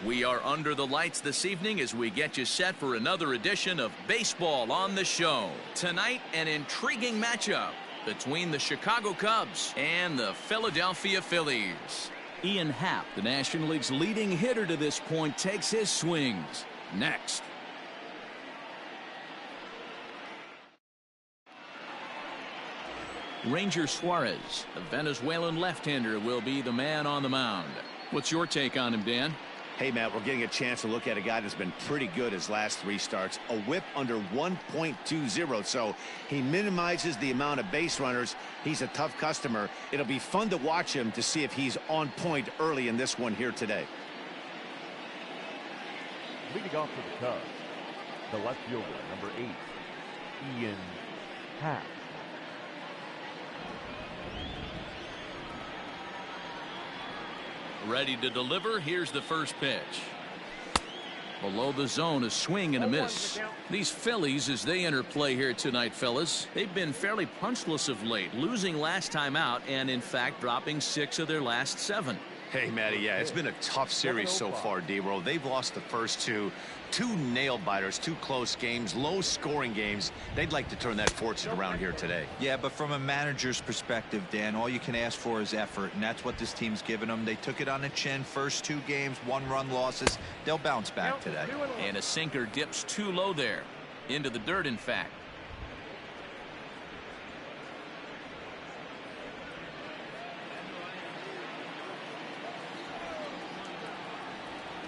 We are under the lights this evening as we get you set for another edition of Baseball on the Show. Tonight, an intriguing matchup between the Chicago Cubs and the Philadelphia Phillies. Ian Happ, the National League's leading hitter to this point, takes his swings. Next. Ranger Suarez, the Venezuelan left-hander, will be the man on the mound. What's your take on him, Dan? Hey, Matt, we're getting a chance to look at a guy that's been pretty good his last 3 starts. A whip under 1.20, so he minimizes the amount of base runners. He's a tough customer. It'll be fun to watch him to see if he's on point early in this one here today. Leading off for the Cubs, the left fielder, number 8, Ian Happ. Ready to deliver. Here's the first pitch. Below the zone, a swing and a miss. These Phillies, as they enter play here tonight, fellas, they've been fairly punchless of late, losing last time out and, in fact, dropping 6 of their last 7. Hey, Matty, yeah, it's been a tough series so far, D-Roll. They've lost the first 2 nail-biters, 2 close games, low-scoring games. They'd like to turn that fortune around here today. Yeah, but from a manager's perspective, Dan, all you can ask for is effort, and that's what this team's given them. They took it on the chin. First 2 games, 1-run losses. They'll bounce back today. And a sinker dips too low there. Into the dirt, in fact.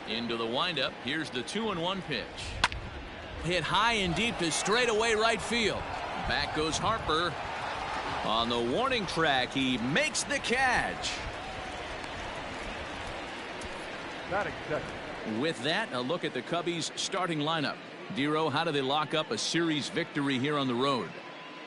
Into the windup. Here's the 2-1 pitch. Hit high and deep to straightaway right field. Back goes Harper. On the warning track, he makes the catch. Not accepted. With that, a look at the Cubbies' starting lineup. Dero, how do they lock up a series victory here on the road?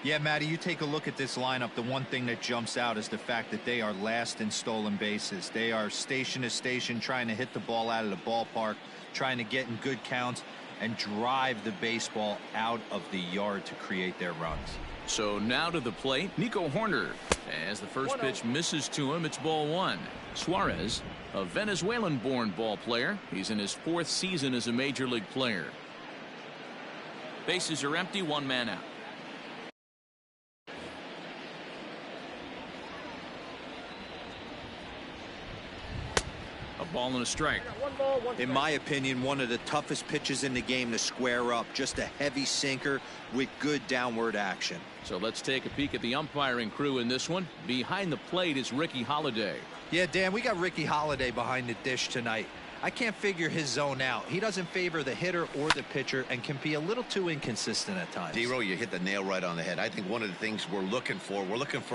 Yeah, Matty, you take a look at this lineup. The one thing that jumps out is the fact that they are last in stolen bases. They are station to station trying to hit the ball out of the ballpark, trying to get in good counts. and drive the baseball out of the yard to create their runs. So now to the plate, Nico Horner. As the first pitch misses to him, it's ball one. Suarez, a Venezuelan-born ball player. He's in his 4th season as a major league player. Bases are empty, 1 man out. A ball and a strike. In my opinion, one of the toughest pitches in the game to square up. Just a heavy sinker with good downward action. So let's take a peek at the umpiring crew in this one. Behind the plate is Ricky Holiday. Yeah, Dan, we got Ricky Holiday behind the dish tonight. I can't figure his zone out. He doesn't favor the hitter or the pitcher and can be a little too inconsistent at times. Zero, you hit the nail right on the head. I think one of the things we're looking for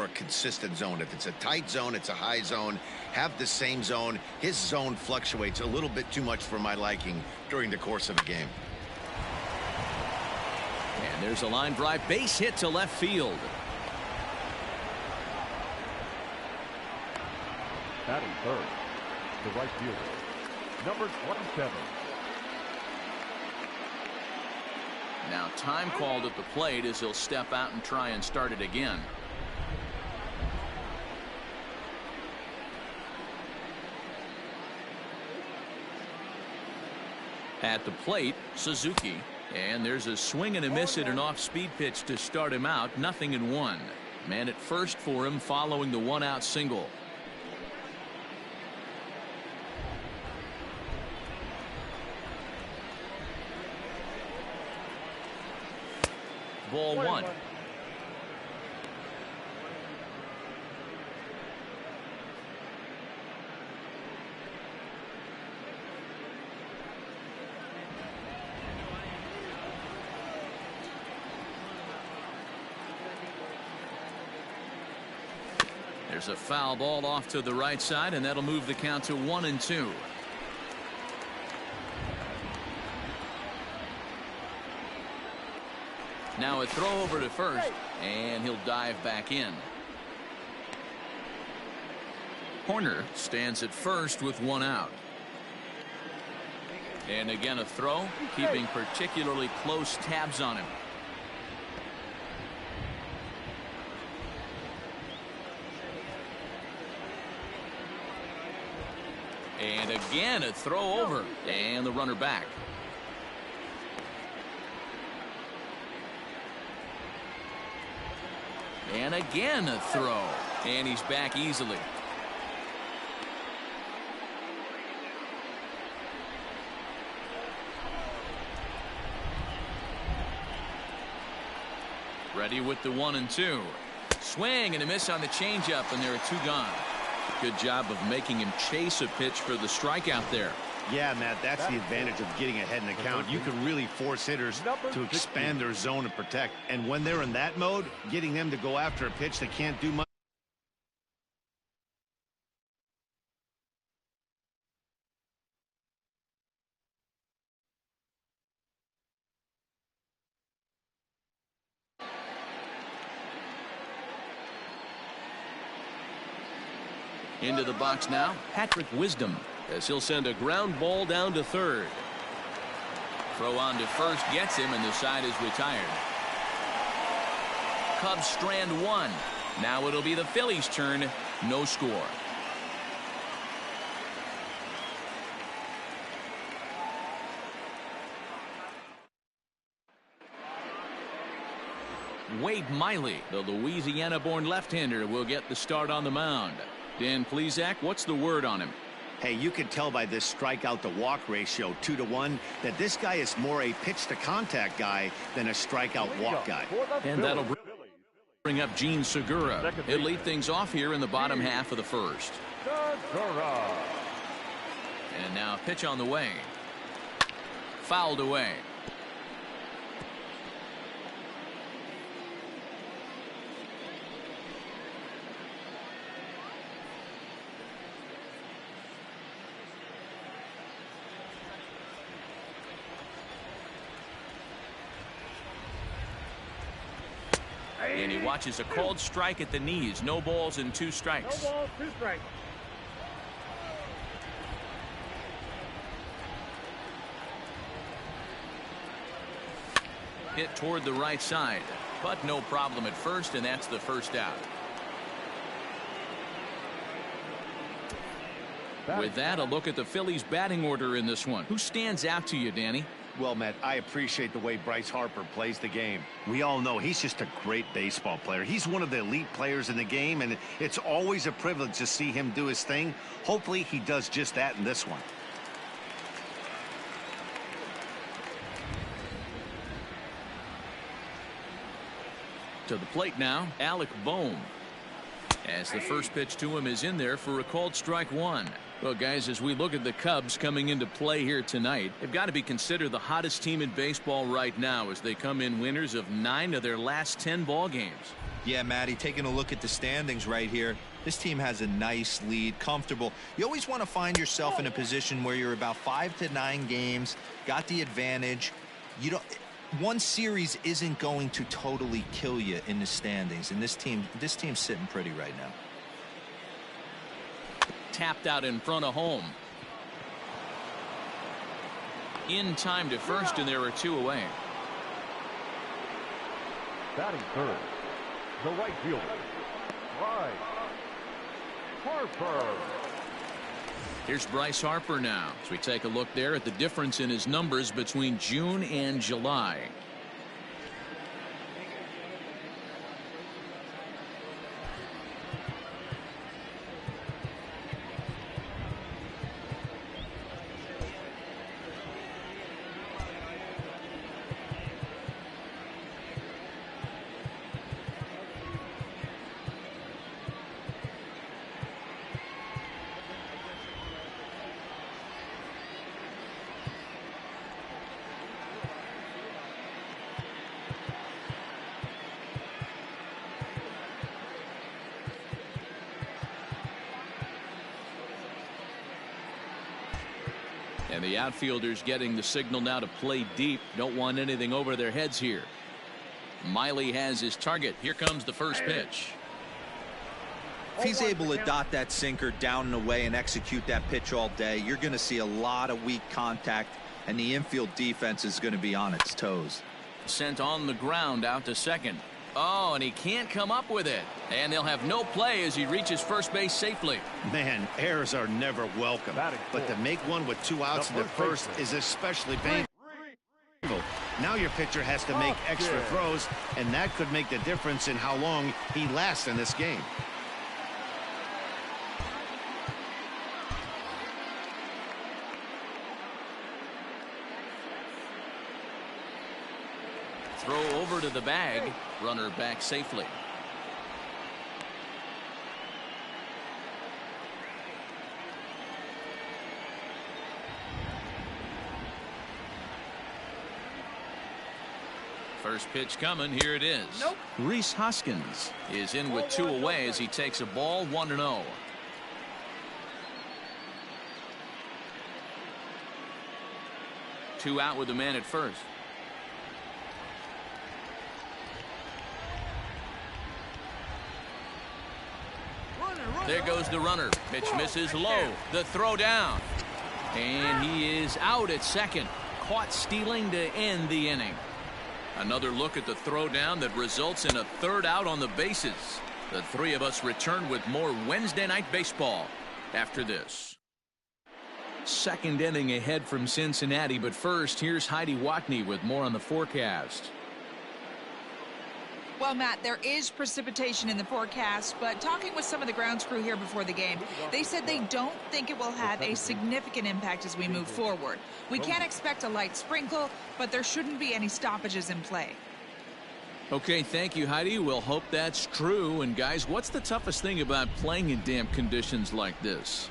a consistent zone. If it's a tight zone, it's a high zone. Have the same zone. His zone fluctuates a little bit too much for my liking during the course of the game. And there's a line drive, base hit to left field. Batting third, the right fielder, number 27. Now time called at the plate as he'll step out and try and start it again. At the plate, Suzuki. And there's a swing and a miss at an off-speed pitch to start him out. 0-1. Man at first for him following the 1-out single. Ball 1. There's a foul ball off to the right side, and that'll move the count to 1-2. Now a throw over to first, and he'll dive back in. Horner stands at first with 1 out. And again a throw, keeping particularly close tabs on him. And again a throw over, and the runner back. And again a throw, and he's back easily. Ready with the 1-2. Swing and a miss on the changeup, and there are 2 gone. Good job of making him chase a pitch for the strikeout there. Yeah, Matt, that's the advantage of getting ahead in the count. You can really force hitters to expand their zone and protect. And when they're in that mode, getting them to go after a pitch that can't do much. Into the box now, Patrick Wisdom, as he'll send a ground ball down to third. Throw on to first gets him, and the side is retired. Cubs strand 1. Now it'll be the Phillies' turn. No score. Wade Miley, the Louisiana-born left-hander, will get the start on the mound. Dan Plesac, what's the word on him? Hey, you can tell by this strikeout to walk ratio 2-1 that this guy is more a pitch to contact guy than a strikeout walk guy. And that'll bring up Gene Segura. He'll lead things off here in the bottom half of the first. And now pitch on the way. Fouled away. And he watches a called strike at the knees. No balls and 2 strikes. No balls, 2 strikes. Hit toward the right side, but no problem at first, and that's the first out. With that, a look at the Phillies batting order in this one. Who stands out to you, Danny? Well, Matt, I appreciate the way Bryce Harper plays the game. We all know he's just a great baseball player. He's one of the elite players in the game, and it's always a privilege to see him do his thing. Hopefully, he does just that in this one. To the plate now, Alec Bohm. As the first pitch to him is in there for a called strike one. Well, guys, as we look at the Cubs coming into play here tonight, they've got to be considered the hottest team in baseball right now as they come in winners of 9 of their last 10 ball games. Yeah, Matty, taking a look at the standings right here, this team has a nice lead, comfortable. You always want to find yourself in a position where you're about 5 to 9 games, got the advantage. You don't. One series isn't going to totally kill you in the standings, and this team's sitting pretty right now. Tapped out in front of home. In time to first, and there are 2 away. Batting third, the right fielder, Bryce Harper. Here's Bryce Harper now as we take a look there at the difference in his numbers between June and July. And the outfielders getting the signal now to play deep. Don't want anything over their heads here. Miley has his target. Here comes the first pitch. If he's able to dot that sinker down and away and execute that pitch all day, you're going to see a lot of weak contact, and the infield defense is going to be on its toes. Sent on the ground out to second. Oh, and he can't come up with it. And they'll have no play as he reaches first base safely. Man, errors are never welcome. But to make one with 2 outs in the first is especially painful. Now your pitcher has to make extra throws, and that could make the difference in how long he lasts in this game. Throw over to the bag. Runner back safely. First pitch coming. Here it is. Nope. Rhys Hoskins is in with 2 away as he takes a ball 1-0. Two out with the man at first. There goes the runner. Pitch misses low. The throw down. And he is out at second. Caught stealing to end the inning. Another look at the throw down that results in a 3rd out on the bases. The 3 of us return with more Wednesday Night Baseball after this. Second inning ahead from Cincinnati, but first, here's Heidi Watney with more on the forecast. Well, Matt, there is precipitation in the forecast, but talking with some of the grounds crew here before the game, they said they don't think it will have a significant impact as we move forward. We can't expect a light sprinkle, but there shouldn't be any stoppages in play. Okay, thank you, Heidi. We'll hope that's true. And guys, what's the toughest thing about playing in damp conditions like this?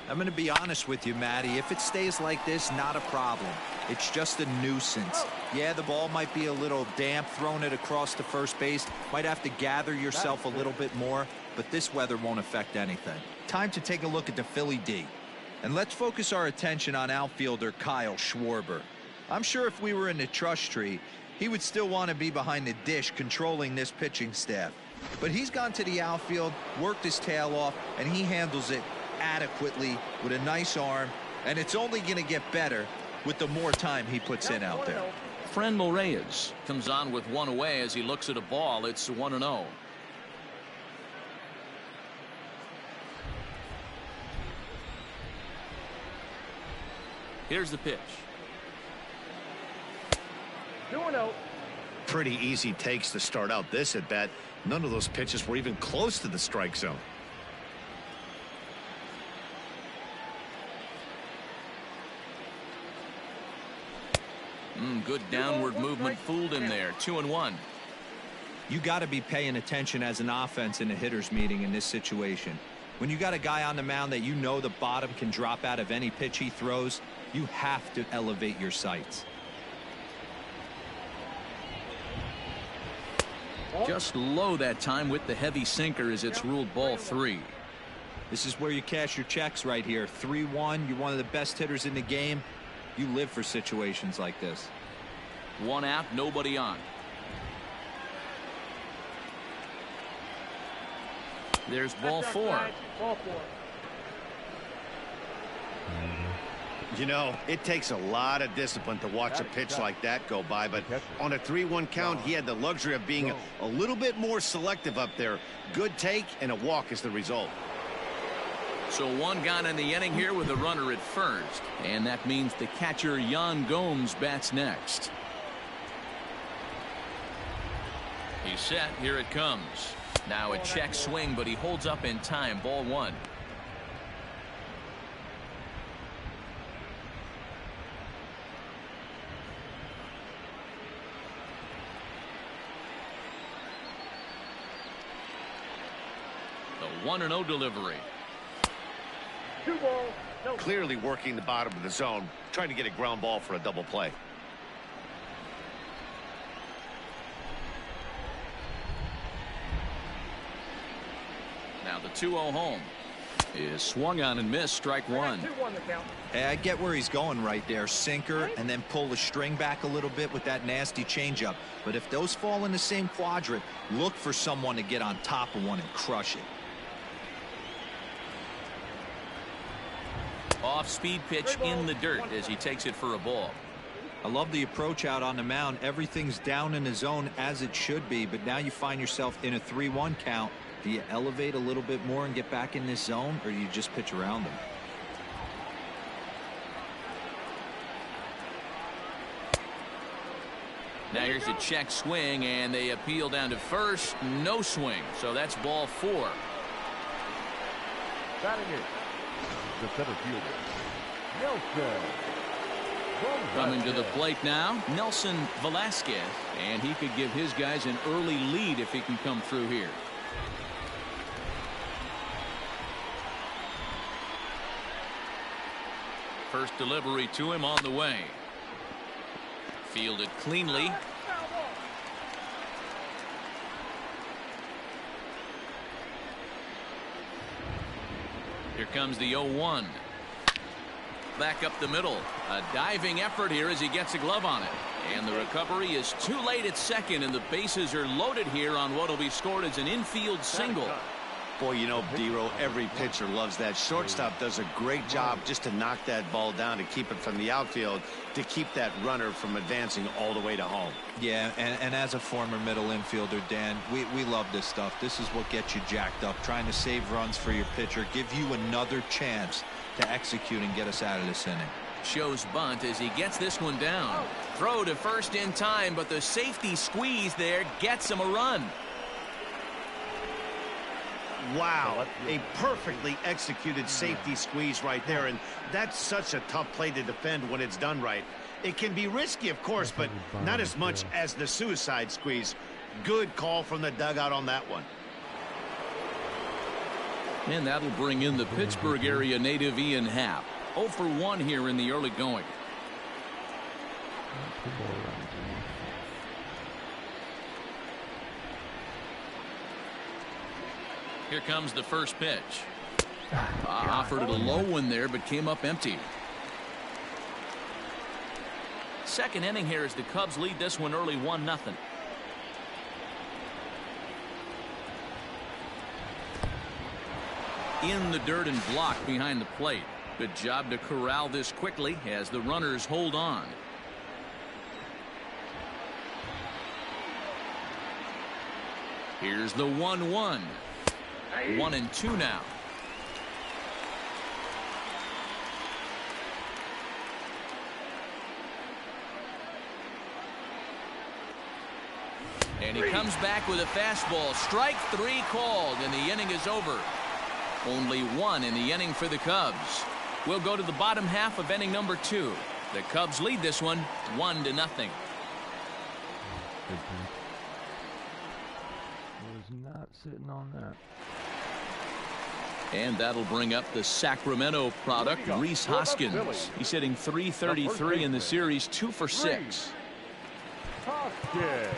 I'm going to be honest with you, Matty. If it stays like this, not a problem. It's just a nuisance. Yeah, the ball might be a little damp, throwing it across the first base. Might have to gather yourself a little bit more, but this weather won't affect anything. Time to take a look at the Philly D. And let's focus our attention on outfielder Kyle Schwarber. I'm sure if we were in the trust tree, he would still want to be behind the dish controlling this pitching staff. But he's gone to the outfield, worked his tail off, and he handles it adequately with a nice arm, and it's only going to get better with the more time he puts in out there. Franmil Reyes comes on with one away as he looks at a ball. It's 1-0. Here's the pitch. 2-0. Pretty easy takes to start out this at bat. None of those pitches were even close to the strike zone. Good downward movement fooled him there. 2-1. You got to be paying attention as an offense in a hitter's meeting in this situation. When you got a guy on the mound that you know the bottom can drop out of any pitch he throws, you have to elevate your sights. Just low that time with the heavy sinker as it's ruled ball 3. This is where you cash your checks right here. 3-1. You're one of the best hitters in the game. You live for situations like this. 1 out, nobody on. There's ball 4. You know, it takes a lot of discipline to watch a pitch like that go by, but on a 3-1 count, he had the luxury of being a little bit more selective up there. Good take and a walk is the result. So 1 gone in the inning here with a runner at first, and that means the catcher Yan Gomes bats next. He's set. Here it comes. Now a check swing, but he holds up in time. Ball 1. The 1-0 delivery. 2 balls. No. Clearly working the bottom of the zone, trying to get a ground ball for a double play. Now the 2-0 home is swung on and missed. Strike 1. 2-1 the count. Hey, I get where he's going right there. Sinker and then pull the string back a little bit with that nasty changeup. But if those fall in the same quadrant, look for someone to get on top of one and crush it. Off-speed pitch in the dirt as he takes it for a ball. I love the approach out on the mound. Everything's down in the zone as it should be, but now you find yourself in a 3-1 count. Do you elevate a little bit more and get back in this zone, or do you just pitch around them? Now here's a check swing, and they appeal down to first. No swing, so that's ball 4. Batting it. The center fielder, Nelson. Coming to the plate now, Nelson Velasquez, and he could give his guys an early lead if he can come through here. First delivery to him on the way. Fielded cleanly. Here comes the 0-1. Back up the middle. A diving effort here as he gets a glove on it. And the recovery is too late at second, and the bases are loaded here on what will be scored as an infield single. Boy, you know, D-Row, every pitcher loves that. Shortstop does a great job just to knock that ball down, to keep it from the outfield, to keep that runner from advancing all the way to home. Yeah, and as a former middle infielder, Dan, we love this stuff. This is what gets you jacked up, trying to save runs for your pitcher, give you another chance to execute and get us out of this inning. Shows bunt as he gets this one down. Throw to first in time, but the safety squeeze there gets him a run. Wow, a perfectly executed safety squeeze right there, and that's such a tough play to defend when it's done right. It can be risky, of course, but not as much as the suicide squeeze. Good call from the dugout on that one. And that'll bring in the Pittsburgh area native Ian Happ. 0 for 1 here in the early going. Here comes the first pitch. Offered it a low one there, but came up empty. Second inning here as the Cubs lead this one early 1-0. In the dirt and blocked behind the plate. Good job to corral this quickly as the runners hold on. Here's the 1-1. 1-2 now. And he comes back with a fastball. Strike 3 called, and the inning is over. Only 1 in the inning for the Cubs. We'll go to the bottom half of inning number 2. The Cubs lead this one 1-0. Was not sitting on that. And that'll bring up the Sacramento product, Rhys Hoskins. He's hitting .333 in the series, 2 for 6. Hoskins.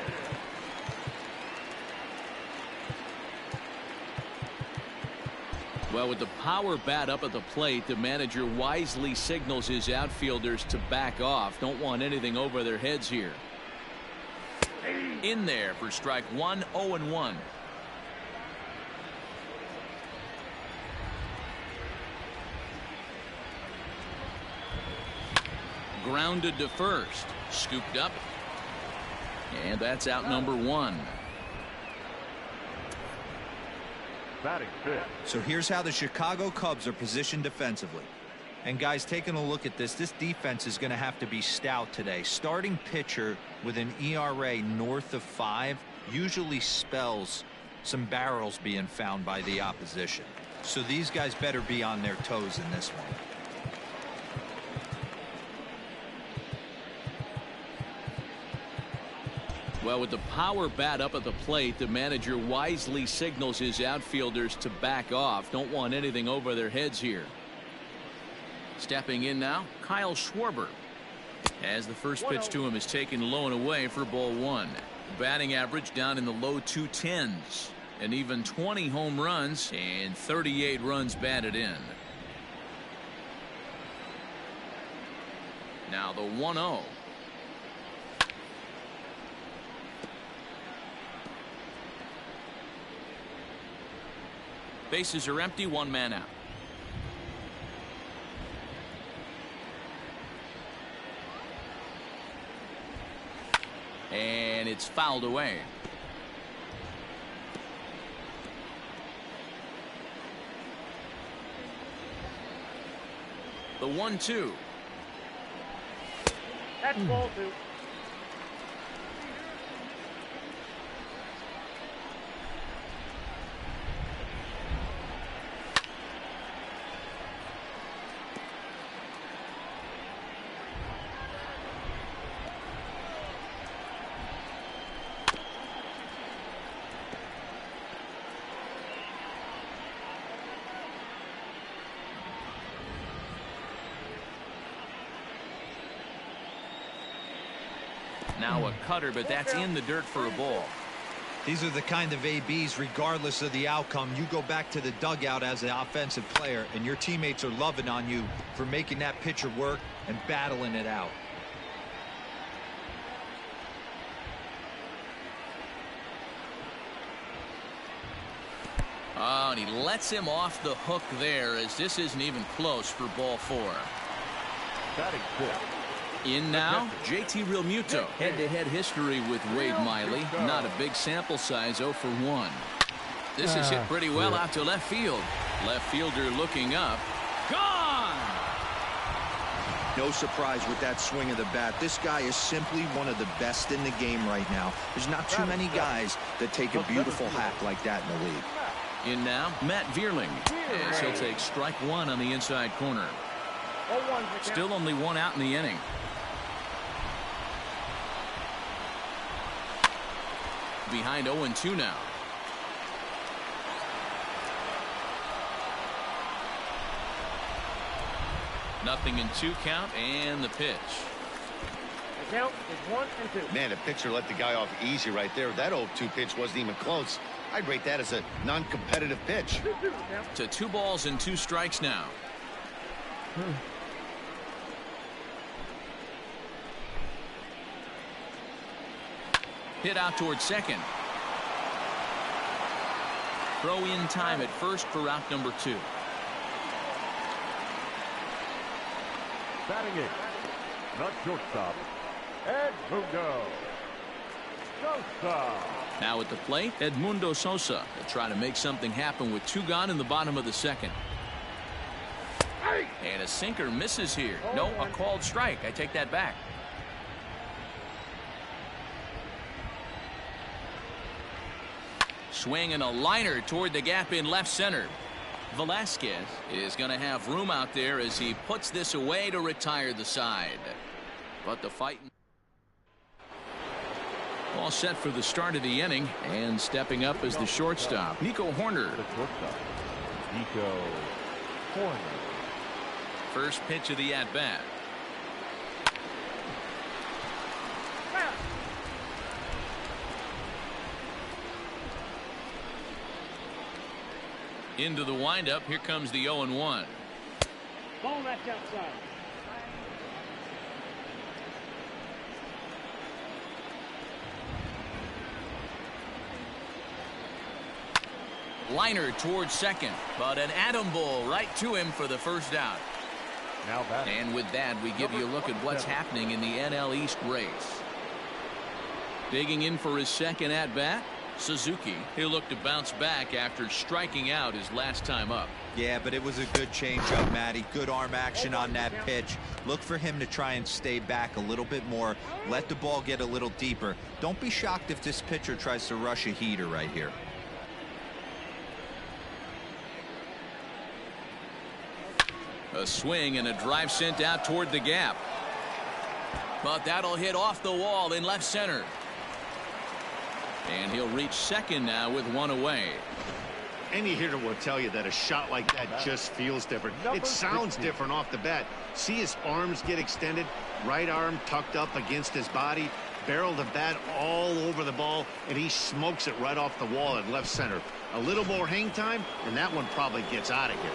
Well, with the power bat up at the plate, the manager wisely signals his outfielders to back off. Don't want anything over their heads here. In there for strike 1, 0-1. Grounded to first. Scooped up. And that's out number 1. Batting fifth. So here's how the Chicago Cubs are positioned defensively. And guys, taking a look at this defense is going to have to be stout today. Starting pitcher with an ERA north of 5 usually spells some barrels being found by the opposition. So these guys better be on their toes in this one. Well, with the power bat up at the plate, the manager wisely signals his outfielders to back off. Don't want anything over their heads here. Stepping in now, Kyle Schwarber. As the first pitch to him is taken low and away for ball 1. Batting average down in the low 210s. And even 20 home runs and 38 runs batted in. Now the 1-0. Bases are empty, 1 man out. And it's fouled away. The 1-2. That's ball 2. Now a cutter, but that's in the dirt for a ball. These are the kind of ABs, regardless of the outcome, you go back to the dugout as an offensive player, and your teammates are loving on you for making that pitcher work and battling it out. Oh, and he lets him off the hook there, as this isn't even close for ball 4. Batting fifth. In now, JT Realmuto. Head-to-head history with Wade Miley. Not a big sample size, 0 for 1. This is hit pretty well out to left field. Left fielder looking up. Gone! No surprise with that swing of the bat. This guy is simply one of the best in the game right now. There's not too many guys that take a beautiful hack like that in the league. In now, Matt Vierling. As he'll take strike 1 on the inside corner. Still only 1 out in the inning. Behind 0-2 now. Nothing in 2 count, and the pitch. The count is 1-2. Man, the pitcher let the guy off easy right there. That 0-2 pitch wasn't even close. I'd rate that as a non-competitive pitch. To 2 balls and 2 strikes now. Hit out towards second. Throw in time at first for out number 2. Batting it, the shortstop, Edmundo Sosa. Now at the plate, Edmundo Sosa will try to make something happen with 2 gone in the bottom of the 2nd. And a sinker misses here. No, a called strike. I take that back. Swing and a liner toward the gap in left center. Velasquez is going to have room out there as he puts this away to retire the side. But the fight all set for the start of the inning, and stepping up as the shortstop, Nico Horner. The shortstop, Nico Horner. First pitch of the at-bat. Into the windup. Here comes the 0-1. Ball, that's outside. Liner towards second, but an atom ball right to him for the first out. Now batting. And with that, we give you a look at what's happening in the NL East race. Digging in for his second at-bat, Suzuki. He'll look to bounce back after striking out his last time up. Yeah, but it was a good changeup, Matty. Good arm action on that pitch. Look for him to try and stay back a little bit more. Let the ball get a little deeper. Don't be shocked if this pitcher tries to rush a heater right here. A swing and a drive sent out toward the gap. But that'll hit off the wall in left center. And he'll reach second now with 1 away. Any hitter will tell you that a shot like that just feels different. It sounds different off the bat. See his arms get extended, right arm tucked up against his body, barrel the bat all over the ball, and he smokes it right off the wall in left center. A little more hang time, and that one probably gets out of here.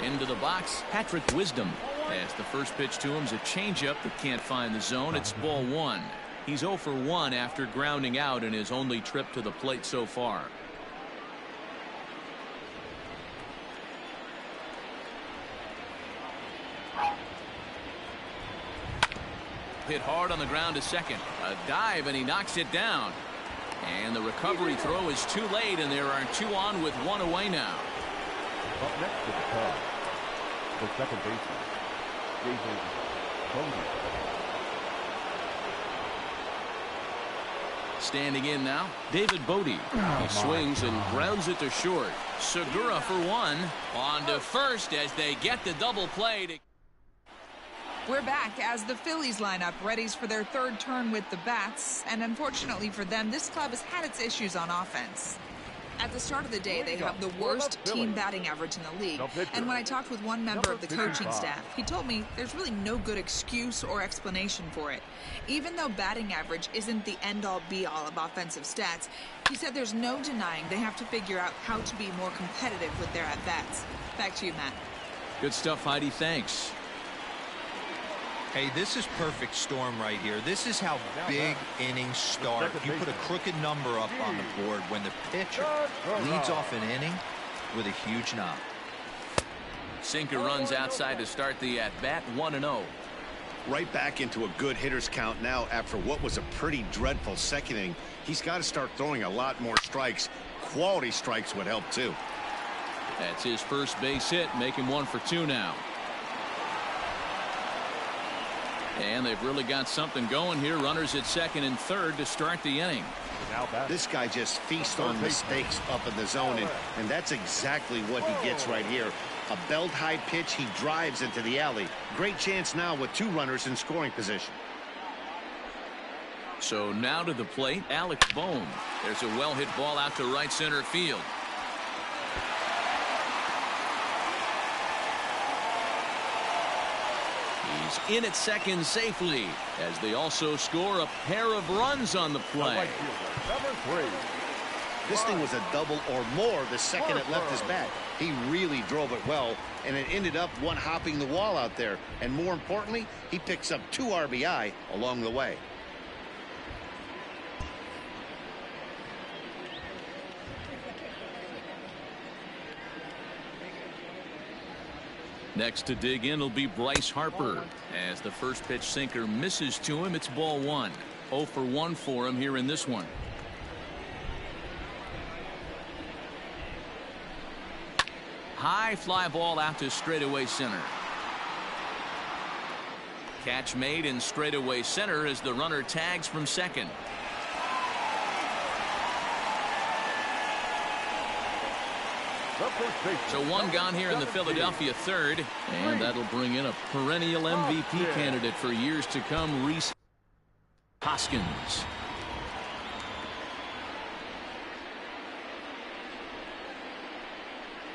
Into the box, Patrick Wisdom. As the first pitch to him is a changeup that can't find the zone. It's ball 1. He's 0 for 1 after grounding out in his only trip to the plate so far. Hit hard on the ground to second. A dive, and he knocks it down. And the recovery throw is too late, and there are 2 on with 1 away now. Up next to the Cubs, the second baseman, David Bodie. Standing in now, David Bodie. He swings and grounds it to short. Segura for 1. On to first as they get the double play. We're back as the Phillies line up readies for their 3rd turn with the bats. And unfortunately for them, this club has had its issues on offense. At the start of the day, they have the worst team batting average in the league. And when I talked with one member of the coaching staff, he told me there's really no good excuse or explanation for it. Even though batting average isn't the end-all be-all of offensive stats, he said there's no denying they have to figure out how to be more competitive with their at-bats. Back to you, Matt. Good stuff, Heidi. Thanks. Hey, this is perfect storm right here. This is how big innings start. You put a crooked number up on the board when the pitcher leads off an inning with a huge knock. Sinker runs outside to start the at-bat, 1-0. Right back into a good hitter's count now after what was a pretty dreadful second inning. He's got to start throwing a lot more strikes. Quality strikes would help, too. That's his first base hit, make him 1 for 2 now. And they've really got something going here. Runners at second and third to start the inning. This guy just feasts on mistakes up in the zone, and that's exactly what he gets right here. A belt-high pitch, he drives into the alley. Great chance now with 2 runners in scoring position. So now to the plate, Alex Bohm. There's a well-hit ball out to right center field. He's in at second safely as they also score a pair of runs on the play. This thing was a double or more the second it left his bat. He really drove it well, and it ended up one hopping the wall out there. And more importantly, he picks up 2 RBI along the way. Next to dig in will be Bryce Harper. As the first pitch sinker misses to him, it's ball one. 0 for 1 for him here in this one. High fly ball out to straightaway center. Catch made in straightaway center as the runner tags from second. So one gone here in the Philadelphia third, and that'll bring in a perennial MVP candidate for years to come, Rhys Hoskins.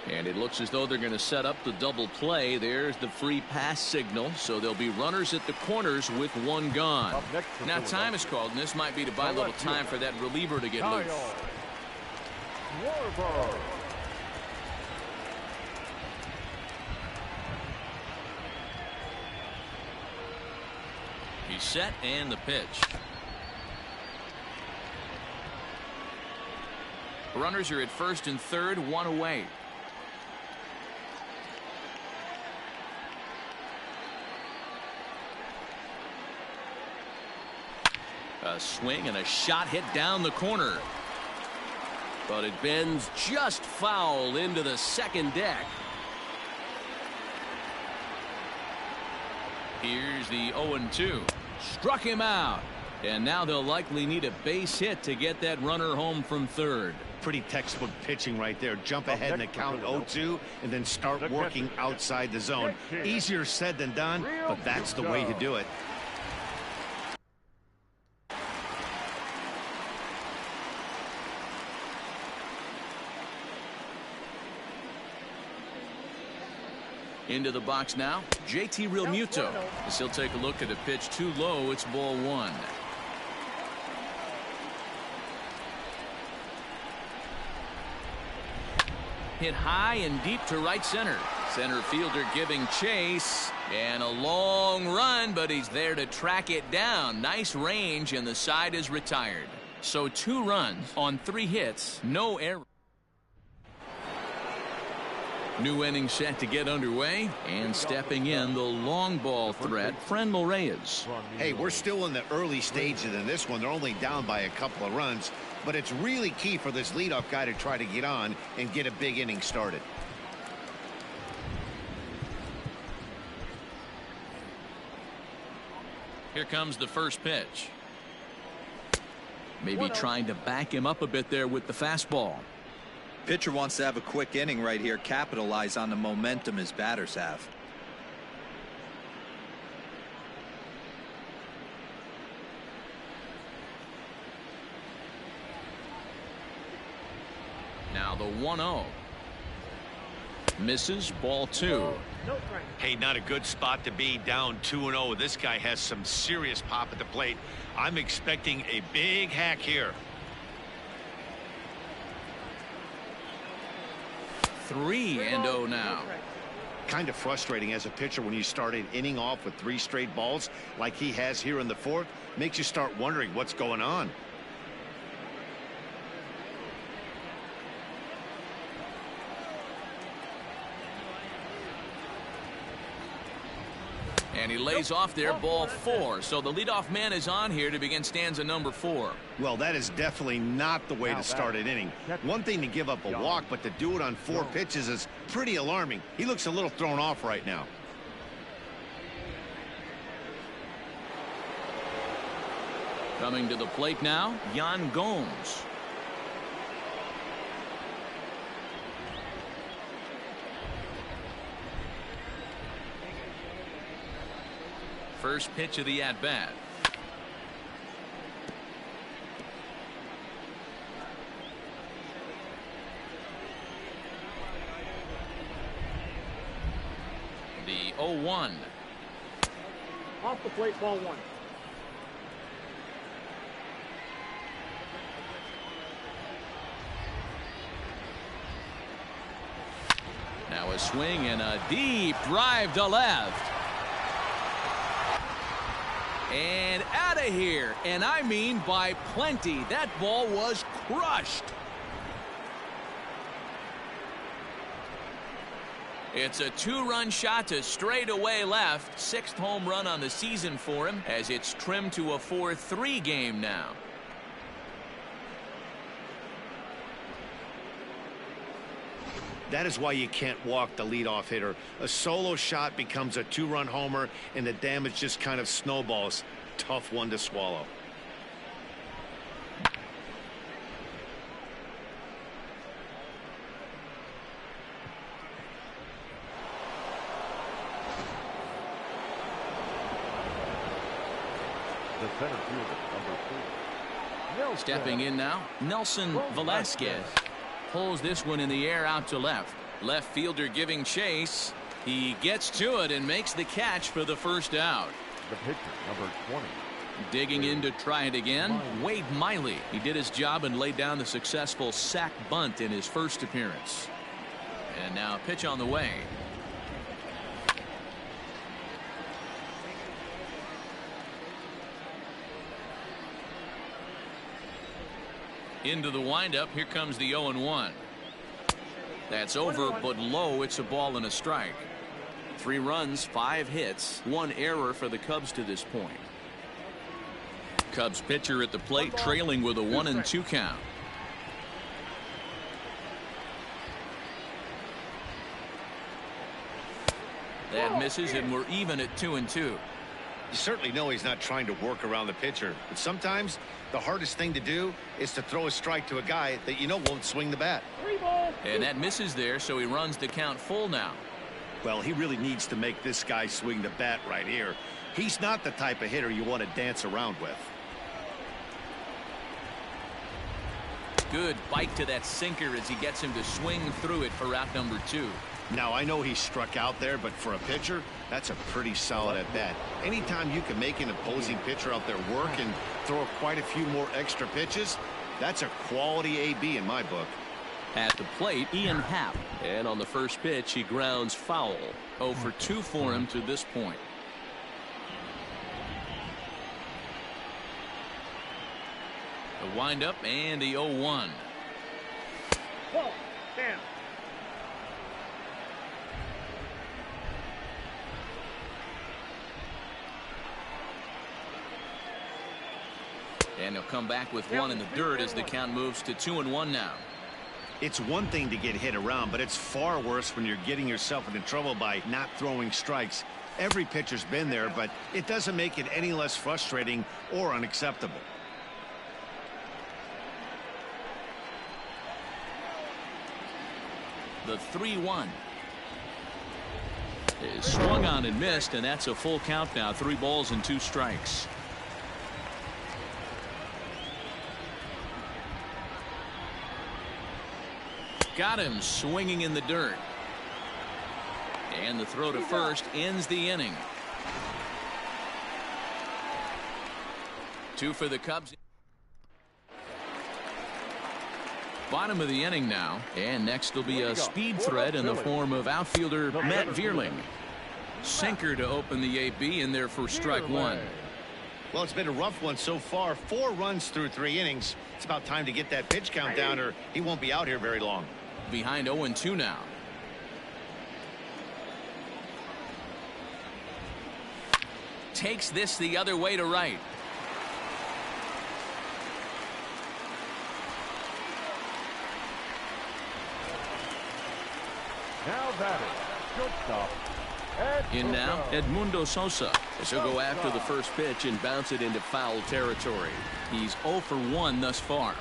And it looks as though they're going to set up the double play. There's the free pass signal. So there'll be runners at the corners with one gone. Now time is called, and this might be to buy a little time for that reliever to get loose. He's set, and the pitch. Runners are at first and third, one away. A swing and a shot hit down the corner. But it bends just foul into the second deck. Here's the 0-2. Struck him out. And now they'll likely need a base hit to get that runner home from third. Pretty textbook pitching right there. Jump ahead in the count 0-2 and then start working outside the zone. Easier said than done, but that's the way to do it. Into the box now, JT Realmuto. As he'll take a look at a pitch too low, it's ball one. Hit high and deep to right center. Center fielder giving chase, and a long run, but he's there to track it down. Nice range, and the side is retired. So 2 runs on 3 hits, no error. New inning set to get underway, and stepping in the long ball threat, Franmil Reyes. Hey, we're still in the early stages in this one. They're only down by a couple of runs, but it's really key for this leadoff guy to try to get on and get a big inning started. Here comes the first pitch. Maybe trying to back him up a bit there with the fastball. Pitcher wants to have a quick inning right here, capitalize on the momentum his batters have. Now the 1-0. Misses, ball 2. Hey, not a good spot to be, down 2-0. This guy has some serious pop at the plate. I'm expecting a big hack here. 3-0 now. Kind of frustrating as a pitcher when you start an inning off with 3 straight balls like he has here in the 4th. Makes you start wondering what's going on. And he lays off there, ball 4. So the leadoff man is on here to begin stanza number 4. Well, that is definitely not the way to start an inning. One thing to give up a walk, but to do it on 4 pitches is pretty alarming. He looks a little thrown off right now. Coming to the plate now, Yan Gomes. First pitch of the at-bat. The 0-1. Off the plate, ball 1. Now a swing and a deep drive to left. And out of here, and I mean by plenty. That ball was crushed. It's a 2-run shot to straightaway left. 6th home run on the season for him as it's trimmed to a 4-3 game now. That is why you can't walk the leadoff hitter. A solo shot becomes a 2-run homer, and the damage just kind of snowballs. Tough one to swallow. The center fielder, number 4. Stepping in now, Nelson Velasquez. Pulls this one in the air out to left. Left fielder giving chase. He gets to it and makes the catch for the first out. The pitcher, number 20. Digging in to try it again, Wade Miley. He did his job and laid down the successful sac bunt in his first appearance. And now pitch on the way. Into the windup. Here comes the 0-1. That's over, but low. It's a ball and a strike. 3 runs, 5 hits, 1 error for the Cubs to this point. Cubs pitcher at the plate, trailing with a 1-2 count. That misses, and we're even at 2-2. You certainly know he's not trying to work around the pitcher, but sometimes the hardest thing to do is to throw a strike to a guy that you know won't swing the bat. And that misses there, so he runs the count full now. Well, he really needs to make this guy swing the bat right here. He's not the type of hitter you want to dance around with. Good bite to that sinker as he gets him to swing through it for out number 2. Now, I know he struck out there, but for a pitcher, that's a pretty solid at bat. Anytime you can make an opposing pitcher out there work and throw quite a few more extra pitches, that's a quality AB in my book. At the plate, Ian Happ. And on the first pitch, he grounds foul. 0 for 2 for him to this point. The windup and the 0-1. Ball, down. And he'll come back with 1 in the dirt as the count moves to 2-1 now. It's one thing to get hit around, but it's far worse when you're getting yourself into trouble by not throwing strikes. Every pitcher's been there, but it doesn't make it any less frustrating or unacceptable. The 3-1 is swung on and missed, and that's a full count now. 3 balls and 2 strikes. Got him swinging in the dirt. And the throw to first ends the inning. 2 for the Cubs. Bottom of the inning now, and next will be a speed threat in the form of outfielder Matt Vierling. Sinker to open the AB in there for strike 1. Well, it's been a rough one so far. 4 runs through 3 innings. It's about time to get that pitch count down, or he won't be out here very long. Behind 0-2 now. Takes this the other way to right. Now batting, shortstop. In now, Edmundo Sosa. As he'll go after the first pitch and bounce it into foul territory. He's 0 for 1 thus far.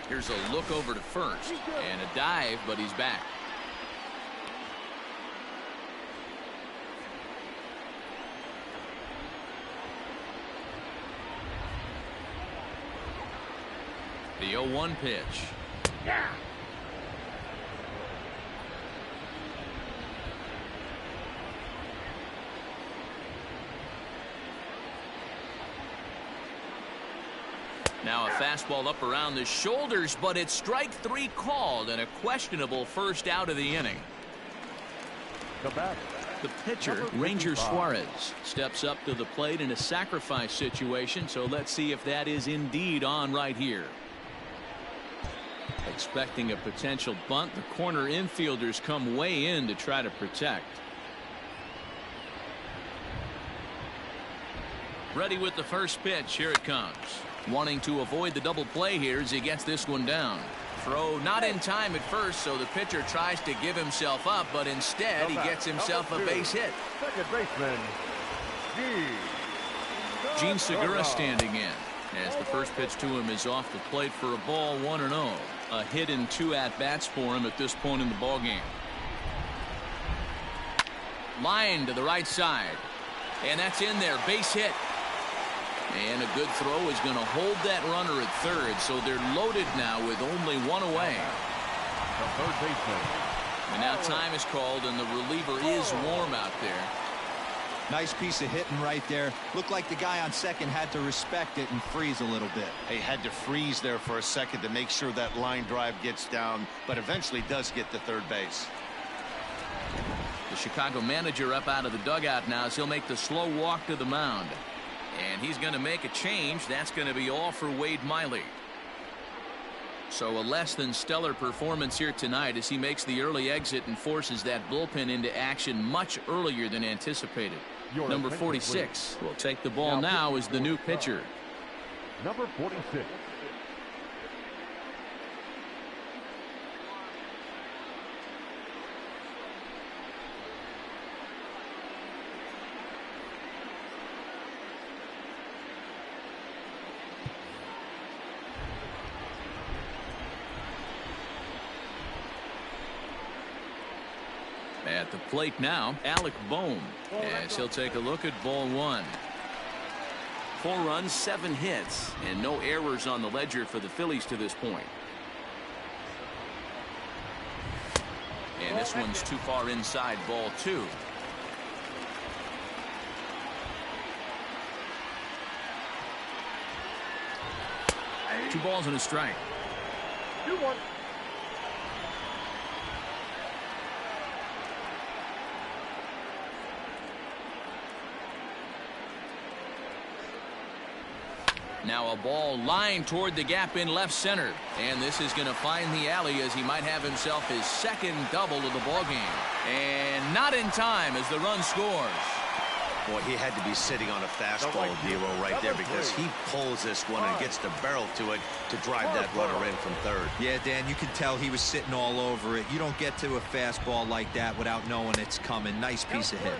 Here's a look over to first and a dive, but he's back. The 0-1 pitch. Yeah. Now a fastball up around the shoulders, but it's strike 3 called and a questionable first out of the inning. The pitcher, Ranger Suarez, steps up to the plate in a sacrifice situation, so let's see if that is indeed on right here. Expecting a potential bunt, the corner infielders come way in to try to protect. Ready with the first pitch. Here it comes. Wanting to avoid the double play here as he gets this one down. Throw not in time at first, so the pitcher tries to give himself up, but instead he gets himself a base hit. Second baseman, Gene Segura standing in as the first pitch to him is off the plate for a ball, 1-0. A hit and 2 at-bats for him at this point in the ballgame. Line to the right side, and that's in there. Base hit. And a good throw is going to hold that runner at third, so they're loaded now with only one away. The third baseman. And now time is called, and the reliever is warm out there. Nice piece of hitting right there. Looked like the guy on second had to respect it and freeze a little bit. He had to freeze there for a second to make sure that line drive gets down, but eventually does get to third base. The Chicago manager up out of the dugout now as he'll make the slow walk to the mound. And he's going to make a change. That's going to be all for Wade Miley. So a less than stellar performance here tonight as he makes the early exit and forces that bullpen into action much earlier than anticipated. Number 46 will take the ball now as the new pitcher. Number 46. At the plate now, Alec Bohm, as he'll take a look at ball 1. 4 runs, 7 hits, and no errors on the ledger for the Phillies to this point. And this one's too far inside, ball 2. Two balls and a strike. 2-1. Now a ball lined toward the gap in left center, and this is going to find the alley as he might have himself his second double of the ballgame. And not in time as the run scores. Boy, he had to be sitting on a fastball, D'Lo, right there, because he pulls this one and gets the barrel to it to drive that runner in from third. Yeah, Dan, you could tell he was sitting all over it. You don't get to a fastball like that without knowing it's coming. Nice piece of hit.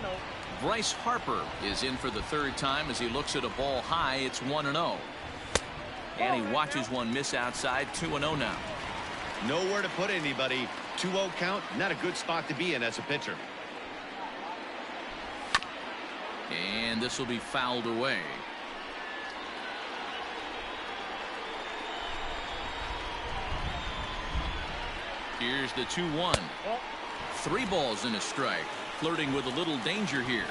Bryce Harper is in for the third time as he looks at a ball high. It's 1-0. And he watches one miss outside. 2-0 now. Nowhere to put anybody. 2-0 count. Not a good spot to be in as a pitcher. And this will be fouled away. Here's the 2-1. 3 balls and a strike. Flirting with a little danger here.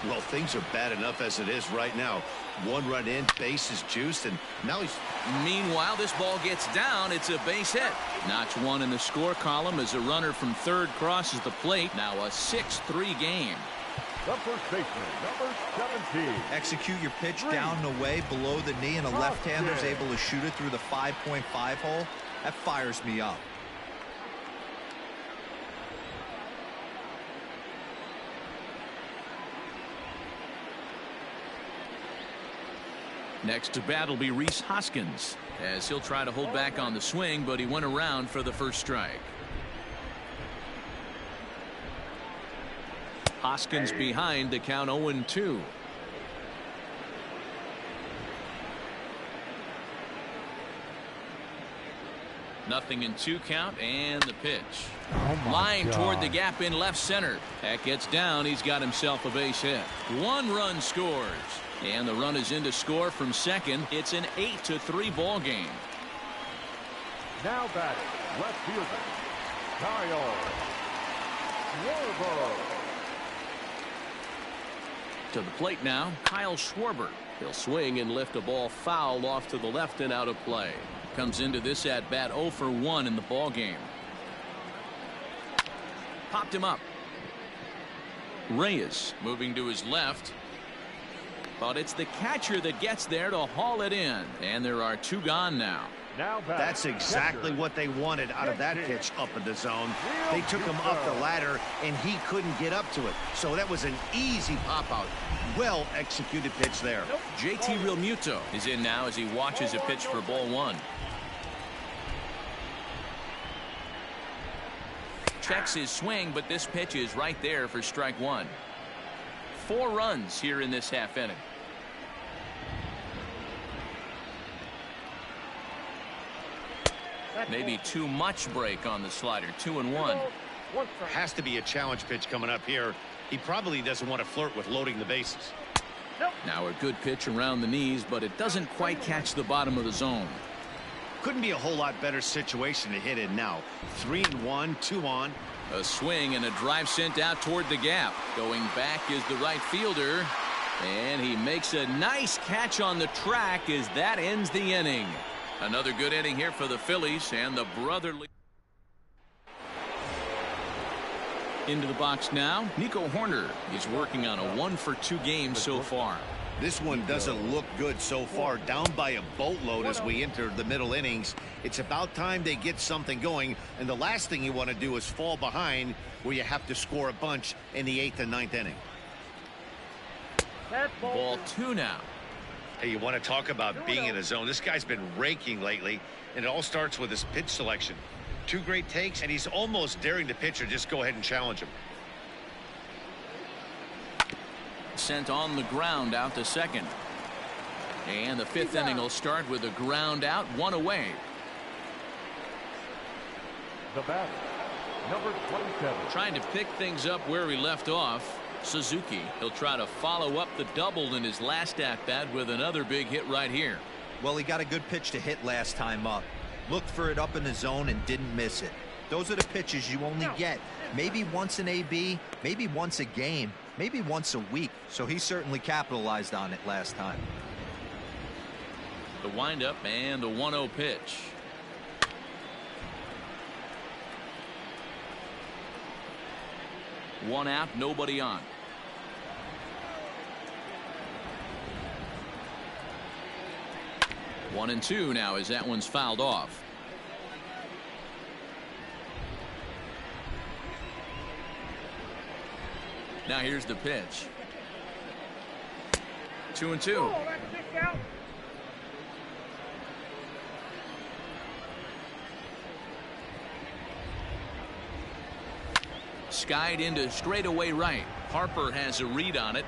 Well, things are bad enough as it is right now. 1 run in, base is juiced, and now he's... Meanwhile, this ball gets down. It's a base hit. Notch 1 in the score column as a runner from third crosses the plate. Now a 6-3 game. The first baseman, number 17. Execute your pitch down and away below the knee, and a left-hander's able to shoot it through the 5.5 hole. That fires me up. Next to bat will be Rhys Hoskins as he'll try to hold back on the swing, but he went around for the first strike. Hoskins behind to count 0-2. Nothing in 2 count, and the pitch. Line toward the gap in left center. That gets down. He's got himself a base hit. 1 run scores. And the run is in to score from second. It's an 8-3 ball game. Now batting, left fielder, Kyle Schwarber. To the plate now, Kyle Schwarber. He'll swing and lift a ball foul off to the left and out of play. Comes into this at bat 0 for 1 in the ball game. Popped him up. Reyes moving to his left. But it's the catcher that gets there to haul it in. And there are 2 gone now. Now back. That's exactly what they wanted out of that pitch up in the zone. They took him up the ladder, and he couldn't get up to it. So that was an easy pop-out. Well-executed pitch there. JT Realmuto is in now as he watches a pitch for ball one. Checks his swing, but this pitch is right there for strike one. 4 runs here in this half inning. Maybe too much break on the slider. 2-1. Has to be a challenge pitch coming up here. He probably doesn't want to flirt with loading the bases. Now a good pitch around the knees, but it doesn't quite catch the bottom of the zone. Couldn't be a whole lot better situation to hit in now. 3-1, 2 on. A swing and a drive sent out toward the gap. Going back is the right fielder. And he makes a nice catch on the track as that ends the inning. Another good inning here for the Phillies and the brotherly. Into the box now. Nico Horner is working on a 1-for-2 game so far. This one doesn't look good so far. Down by a boatload as we enter the middle innings. It's about time they get something going. And the last thing you want to do is fall behind where you have to score a bunch in the 8th and 9th inning. Ball 2 now. Hey, you want to talk about being in a zone. This guy's been raking lately, and it all starts with his pitch selection. 2 great takes, and he's almost daring the pitcher just go ahead and challenge him. Sent on the ground out to second. And the 5th inning will start with a ground out, 1 away. The batter, number 27. Trying to pick things up where he left off. Suzuki. He'll try to follow up the double in his last at-bat with another big hit right here. Well, he got a good pitch to hit last time up. Looked for it up in the zone and didn't miss it. Those are the pitches you only get maybe once in AB, maybe once a game, maybe once a week. So he certainly capitalized on it last time. The windup and the 1-0 pitch. One out, nobody on. One and 2 now as that one's fouled off. Now here's the pitch. 2-2. Skied into straightaway right. Harper has a read on it.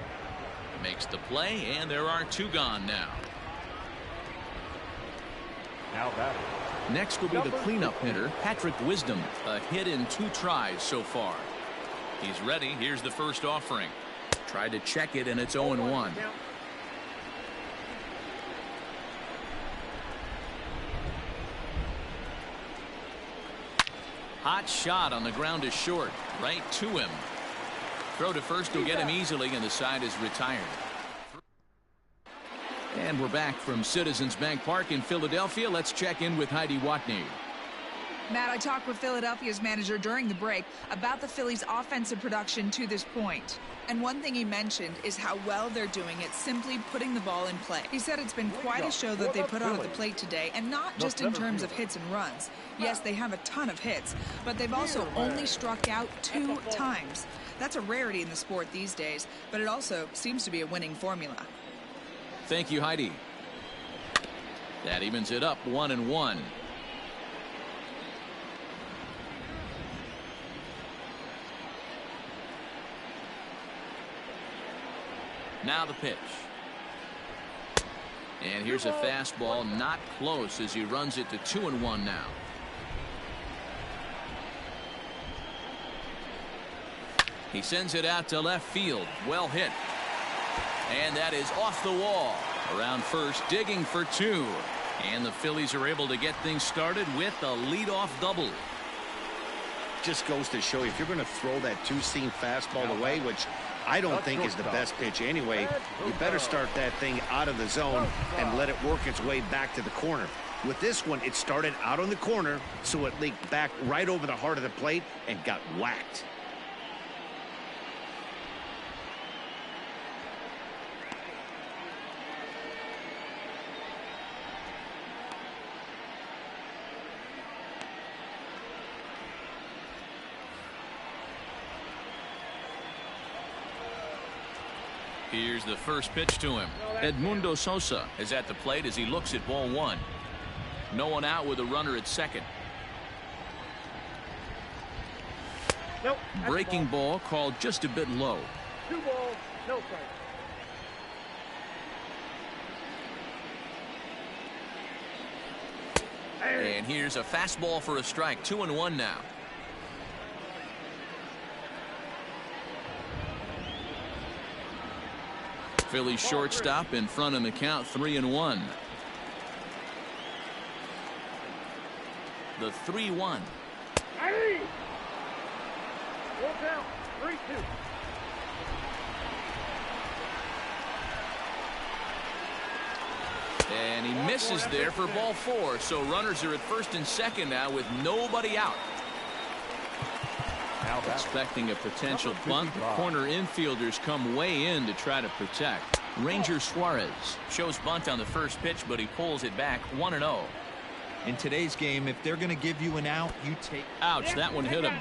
Makes the play, and there are 2 gone now. Now batter. Next will be the cleanup hitter, Patrick Wisdom. A hit in 2 tries so far. He's ready. Here's the first offering. Tried to check it, and it's 0-1. Hot shot on the ground is short. Right to him. Throw to first will get him easily, and the side is retired. And we're back from Citizens Bank Park in Philadelphia. Let's check in with Heidi Watney. Matt, I talked with Philadelphia's manager during the break about the Phillies' offensive production to this point. And one thing he mentioned is how well they're doing it simply putting the ball in play. He said it's been quite a show that they put on at the plate today, and not just in terms of hits and runs. Yes, they have a ton of hits, but they've also only struck out 2 times. That's a rarity in the sport these days, but it also seems to be a winning formula. Thank you, Heidi. That evens it up 1-1. Now the pitch. And here's a fastball, not close, as he runs it to 2-1 now. He sends it out to left field. Well hit. And that is off the wall. Around first, digging for 2. And the Phillies are able to get things started with a leadoff double. Just goes to show you, if you're going to throw that 2-seam fastball away, which I don't think is the best pitch anyway, you better start that thing out of the zone and let it work its way back to the corner. With this one, it started out on the corner, so it leaked back right over the heart of the plate and got whacked. Here's the first pitch to him. Edmundo Sosa is at the plate as he looks at ball one. No one out with a runner at second. Nope. Breaking ball called just a bit low. 2 balls, no strike. And here's a fastball for a strike. 2-1 now. Phillies shortstop in front in the count. 3-1. The 3-1. Hey! 1 down, 3-2. And he misses there for ball 4. So runners are at first and second now with nobody out. Expecting a potential bunt, the corner infielders come way in to try to protect. Ranger Suarez shows bunt on the first pitch, but he pulls it back. 1-0. In today's game, if they're going to give you an out, you take. Ouch, that one hit him.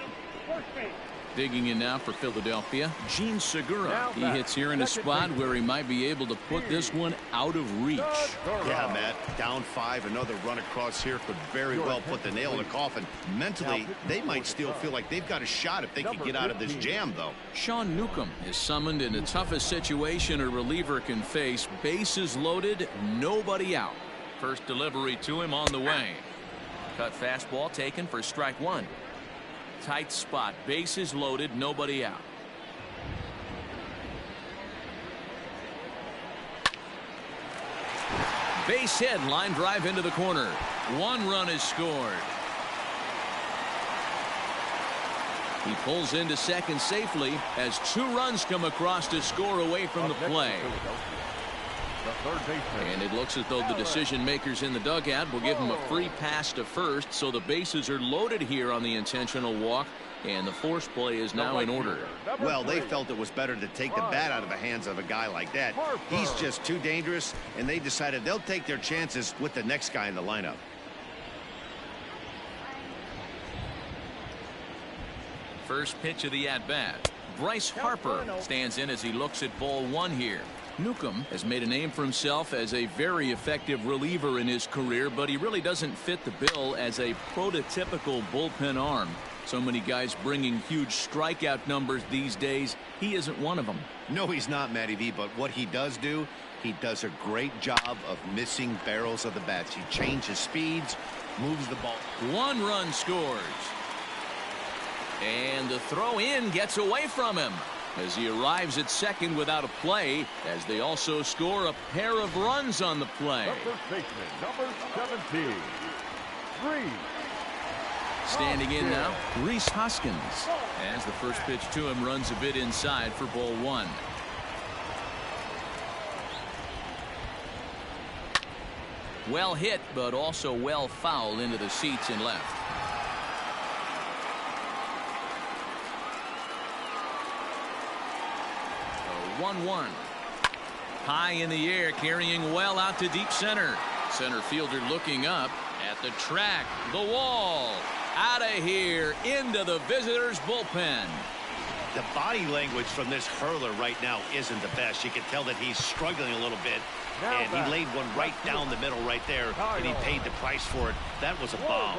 First base. Digging in now for Philadelphia, Gene Segura. He hits here in a spot where he might be able to put this one out of reach. Yeah, Matt, down 5. Another run across here could very well put the nail in the coffin. Mentally, they might still feel like they've got a shot if they can get out of this jam, though. Sean Newcomb is summoned in the toughest situation a reliever can face. Bases loaded, nobody out. First delivery to him on the way. Cut fastball taken for strike 1. Tight spot, bases loaded, nobody out. Base hit, line drive into the corner. 1 run is scored. He pulls into second safely as 2 runs come across to score away from the play. And it looks as though the decision makers in the dugout will give him a free pass to first, so the bases are loaded here on the intentional walk, and the force play is now in order. Well, they felt it was better to take the bat out of the hands of a guy like that. He's just too dangerous, and they decided they'll take their chances with the next guy in the lineup. First pitch of the at-bat. Bryce Harper stands in as he looks at ball 1 here. Newcomb has made a name for himself as a very effective reliever in his career, but he really doesn't fit the bill as a prototypical bullpen arm. So many guys bringing huge strikeout numbers these days. He isn't one of them. No, he's not, Matty V, but what he does do, he does a great job of missing barrels of the bats. He changes speeds, moves the ball. 1 run scores. And the throw in gets away from him as he arrives at second without a play, as they also score a pair of runs on the play. The first baseman, number 17, Reese. Standing in now, Reese Hoskins, as the first pitch to him runs a bit inside for ball 1. Well hit, but also well fouled into the seats and left. 1-1. High in the air, carrying well out to deep center. Center fielder looking up at the track, the wall, out of here into the visitors' bullpen. The body language from this hurler right now isn't the best. You can tell that he's struggling a little bit, and he laid one right down the middle right there, and he paid the price for it. That was a bomb.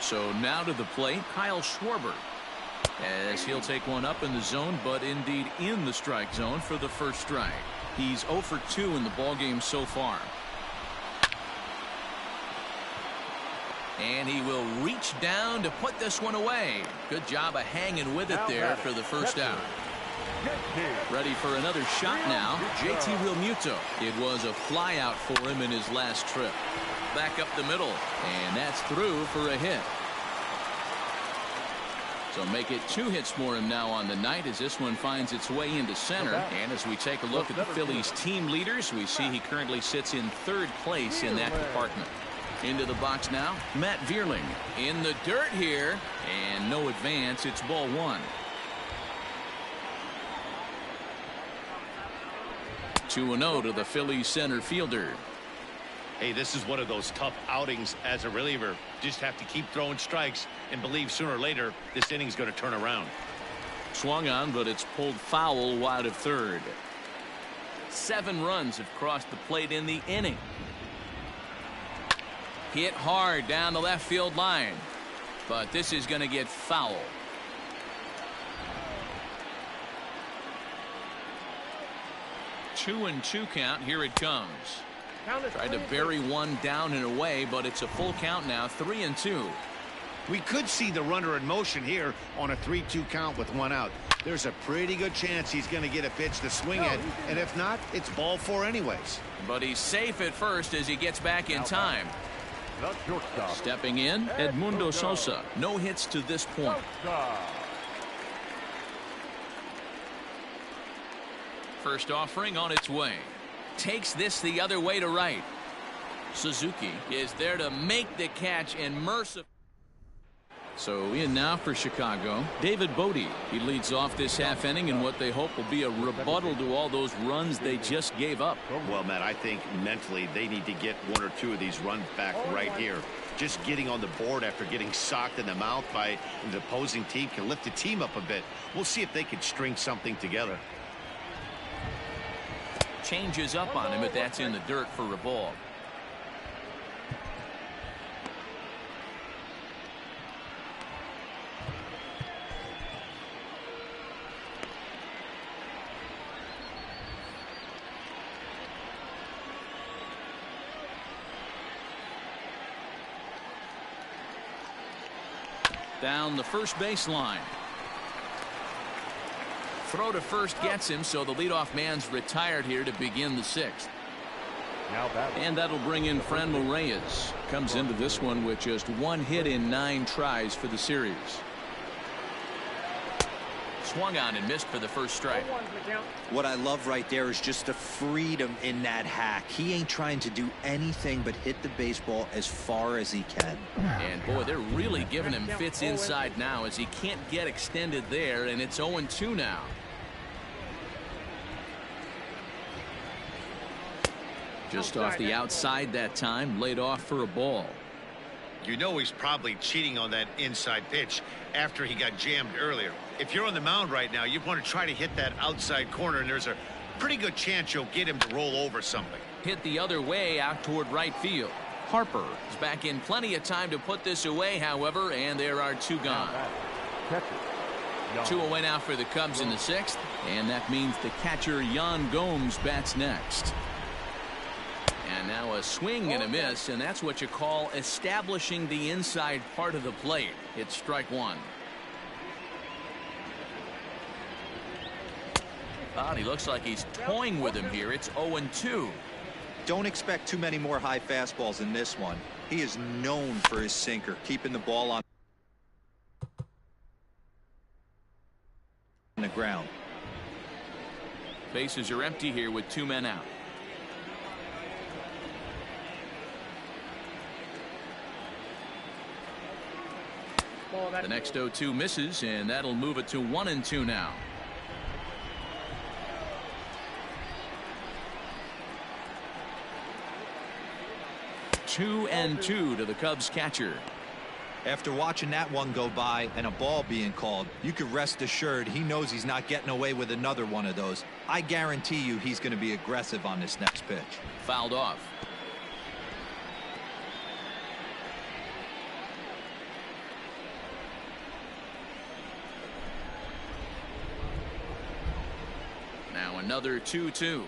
So now to the plate, Kyle Schwarber, as he'll take one up in the zone, but indeed in the strike zone for the first strike. He's 0 for 2 in the ballgame so far. And he will reach down to put this one away. Good job of hanging with it there for the first out. Ready for another shot now, JT Realmuto. It was a fly out for him in his last trip. Back up the middle, and that's through for a hit. So make it 2 hits for him now on the night as this one finds its way into center. And as we take a look at the Phillies team leaders, we see he currently sits in 3rd place in that department. Into the box now, Matt Vierling in the dirt here, and no advance. It's ball 1. 2-0 to the Phillies center fielder. Hey, this is one of those tough outings as a reliever. Just have to keep throwing strikes and believe sooner or later this inning's going to turn around. Swung on, but it's pulled foul wide of third. 7 runs have crossed the plate in the inning. Hit hard down the left field line, but this is going to get foul. Two and two count. Here it comes. Tried to bury one down and away, but it's a full count now. 3-2. We could see the runner in motion here on a 3-2 count with 1 out. There's a pretty good chance he's going to get a pitch to swing at, and if not, it's ball 4 anyways. But he's safe at first as he gets back in time. Stepping in, Edmundo Sosa. No hits to this point. First offering on its way. Takes this the other way to right. Suzuki is there to make the catch and mercifully. So in now for Chicago, David Bodie. He leads off this half inning in what they hope will be a rebuttal to all those runs they just gave up. Well, Matt, I think mentally they need to get 1 or 2 of these runs back right here. Just getting on the board after getting socked in the mouth by the opposing team can lift the team up a bit. We'll see if they can string something together. Changes up on him, but that's in the dirt for a ball. Down the first baseline. Throw to first gets him, so the leadoff man's retired here to begin the 6th. And that'll bring in Franmil Reyes. Comes into this one with just 1 hit in 9 tries for the series. Swung on and missed for the first strike. What I love right there is just the freedom in that hack. He ain't trying to do anything but hit the baseball as far as he can. And boy, they're really giving him fits inside now as he can't get extended there, and it's 0-2 now. Just off the outside that time, laid off for a ball. You know he's probably cheating on that inside pitch after he got jammed earlier. If you're on the mound right now, you want to try to hit that outside corner, and there's a pretty good chance you'll get him to roll over something. Hit the other way out toward right field. Harper is back in plenty of time to put this away, however, and there are 2 gone. 2 away now for the Cubs in the 6th, and that means the catcher Yan Gomes bats next. And now a swing and a miss, and that's what you call establishing the inside part of the plate. It's strike 1. But he looks like he's toying with him here. It's 0-2. Don't expect too many more high fastballs in this one. He is known for his sinker, keeping the ball on the ground. Bases are empty here with 2 men out. The next 0-2 misses, and that'll move it to 1-2 now. 2-2 to the Cubs catcher. After watching that one go by and a ball being called, you could rest assured he knows he's not getting away with another one of those. I guarantee you he's going to be aggressive on this next pitch. Fouled off. Now another 2-2.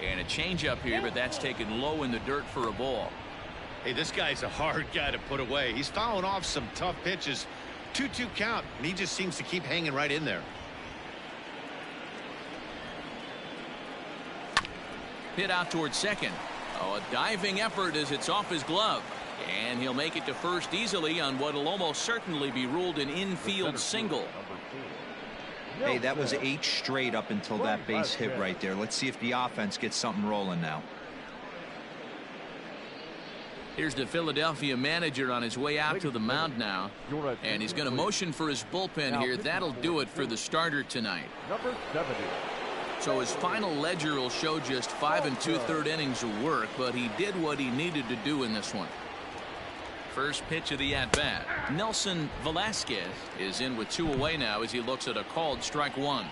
And a changeup here, but that's taken low in the dirt for a ball. Hey, this guy's a hard guy to put away. He's fouling off some tough pitches. 2-2 count, and he just seems to keep hanging right in there. Hit out towards second. Oh, a diving effort as it's off his glove. And he'll make it to first easily on what will almost certainly be ruled an infield single. Hey, that was 8 straight up until that base hit right there. Let's see if the offense gets something rolling now. Here's the Philadelphia manager on his way out to the mound now. And he's going to motion for his bullpen here. That'll do it for the starter tonight. Number 70. So his final ledger will show just 5 2/3 innings of work, but he did what he needed to do in this one. First pitch of the at-bat. Nelson Velasquez is in with 2 away now as he looks at a called strike 1.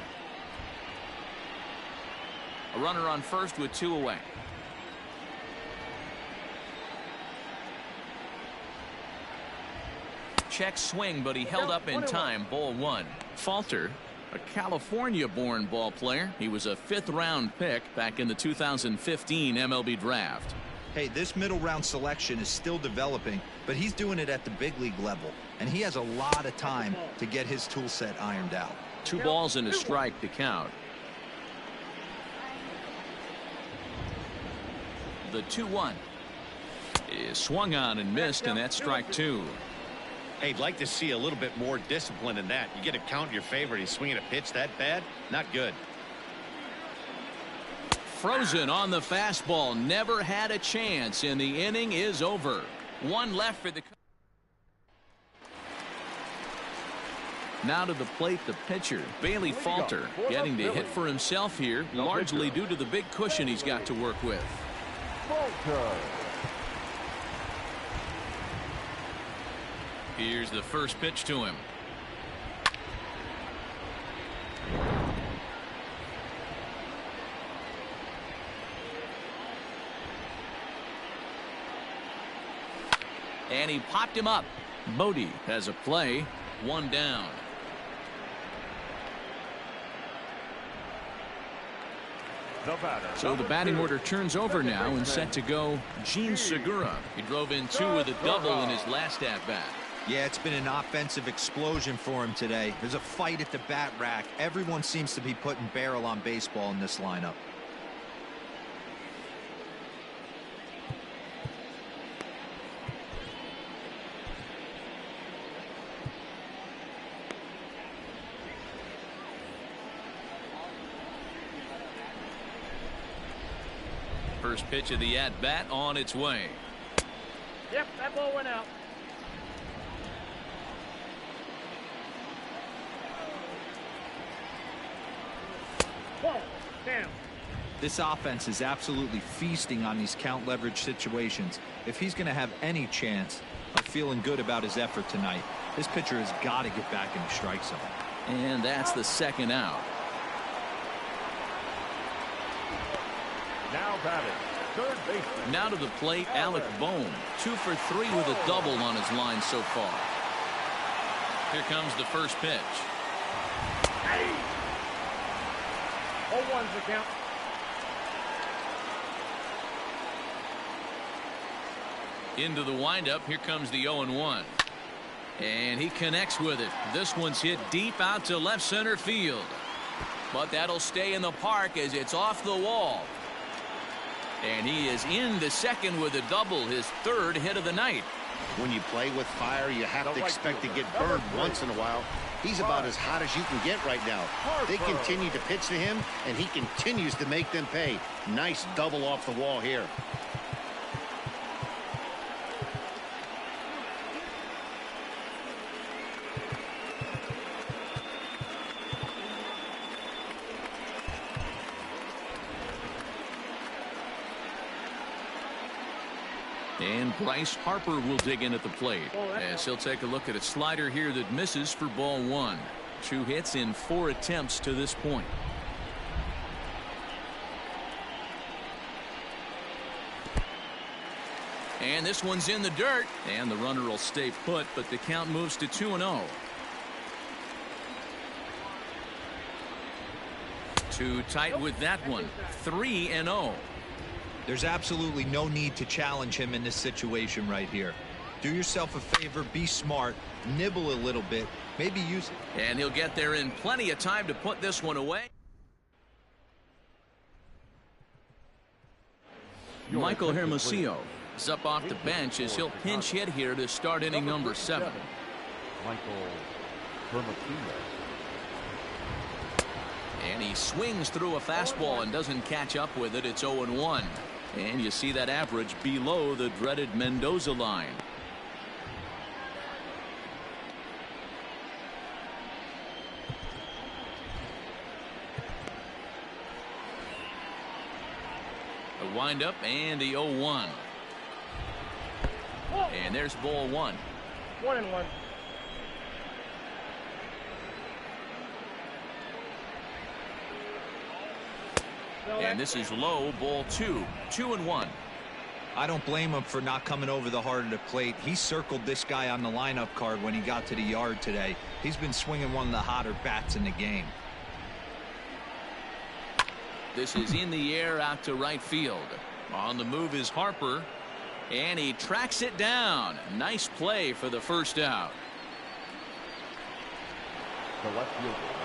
A runner on first with 2 away. Check swing, but he held up in time. Ball 1. Falter, a California-born ball player. He was a 5th-round pick back in the 2015 MLB draft. Hey, this middle round selection is still developing, but he's doing it at the big league level, and he has a lot of time to get his tool set ironed out. 2 balls and a strike to count. The 2-1 is swung on and missed, and that's strike 2. Hey, I'd like to see a little bit more discipline in that. You get a count in your favor. He's swinging a pitch that bad. Not good. Frozen on the fastball. Never had a chance, and the inning is over. 1 left for the. Now to the plate, the pitcher, Bailey Falter, getting to hit for himself here, largely due to the big cushion he's got to work with. Here's the first pitch to him. And he popped him up. Bodie has a play. 1 down. So the batting order turns over now and set to go Gene Segura. He drove in 2 with a double in his last at-bat. Yeah, it's been an offensive explosion for him today. There's a fight at the bat rack. Everyone seems to be putting barrel on baseball in this lineup. First pitch of the at-bat on its way. Yep, that ball went out. Damn. This offense is absolutely feasting on these count leverage situations. If he's going to have any chance of feeling good about his effort tonight, this pitcher has got to get back in the strike zone. And that's the 2nd out. Now batting, third baseman. Now to the plate, Alec Bohm. 2 for 3 with a double on his line so far. Here comes the first pitch. 0-1's the count. Into the windup. Here comes the 0-1. And he connects with it. This one's hit deep out to left center field. But that'll stay in the park as it's off the wall. And he is in the second with a double, his 3rd hit of the night. When you play with fire, you have to expect to get burned once in a while. He's about as hot as you can get right now. They continue to pitch to him, and he continues to make them pay. Nice double off the wall here. And Bryce Harper will dig in at the plate as he'll take a look at a slider here that misses for ball 1. 2 hits in 4 attempts to this point. And this one's in the dirt, and the runner will stay put, but the count moves to 2-0. Too tight with that one. 3-0. There's absolutely no need to challenge him in this situation right here. Do yourself a favor, be smart, nibble a little bit, maybe use it. And he'll get there in plenty of time to put this one away. Michael Hermosillo is up off the bench as he'll pinch hit here to start inning number 7. Michael Hermosillo. And he swings through a fastball and doesn't catch up with it. It's 0-1. And you see that average below the dreaded Mendoza line. The windup and the 0-1. And there's ball one. 1-1. And this is low, ball 2. 2-1. I don't blame him for not coming over the heart of the plate. He circled this guy on the lineup card when he got to the yard today. He's been swinging one of the hotter bats in the game. This is in the air out to right field. On the move is Harper. And he tracks it down. Nice play for the first out.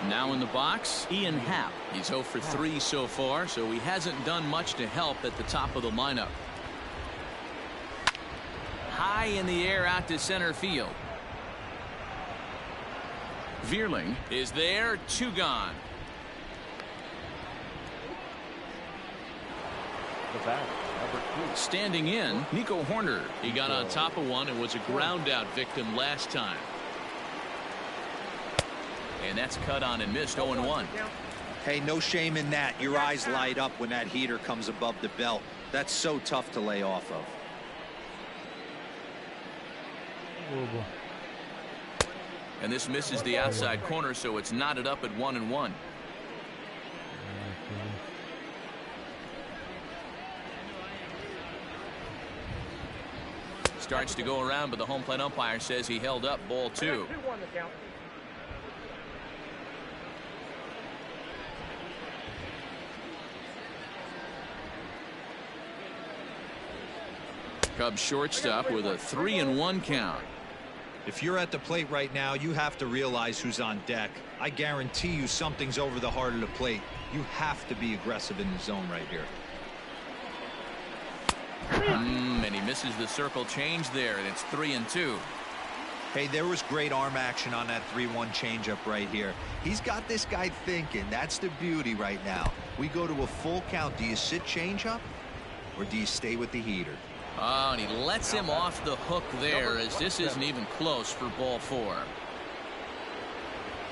Now in the box, Ian Happ. He's 0 for 3 so far, so he hasn't done much to help at the top of the lineup. High in the air out to center field. Veerling is there. 2 gone. The bat, number 2. Standing in, Nico Horner. He got on top of one and was a ground out victim last time. And that's cut on and missed. 0-1. Hey, no shame in that. Your eyes light up when that heater comes above the belt. That's so tough to lay off of. And this misses the outside corner, so it's knotted up at 1-1. Starts to go around, but the home plate umpire says he held up. Ball 2. Cubs shortstop with a 3-1 count. If you're at the plate right now, you have to realize who's on deck. I guarantee you something's over the heart of the plate. You have to be aggressive in the zone right here. And he misses the circle change there, and it's 3-2. Hey, there was great arm action on that 3-1 changeup right here. He's got this guy thinking. That's the beauty right now. We go to a full count. Do you sit changeup, or do you stay with the heater? Oh, and he lets him off the hook there, as this isn't even close for ball 4.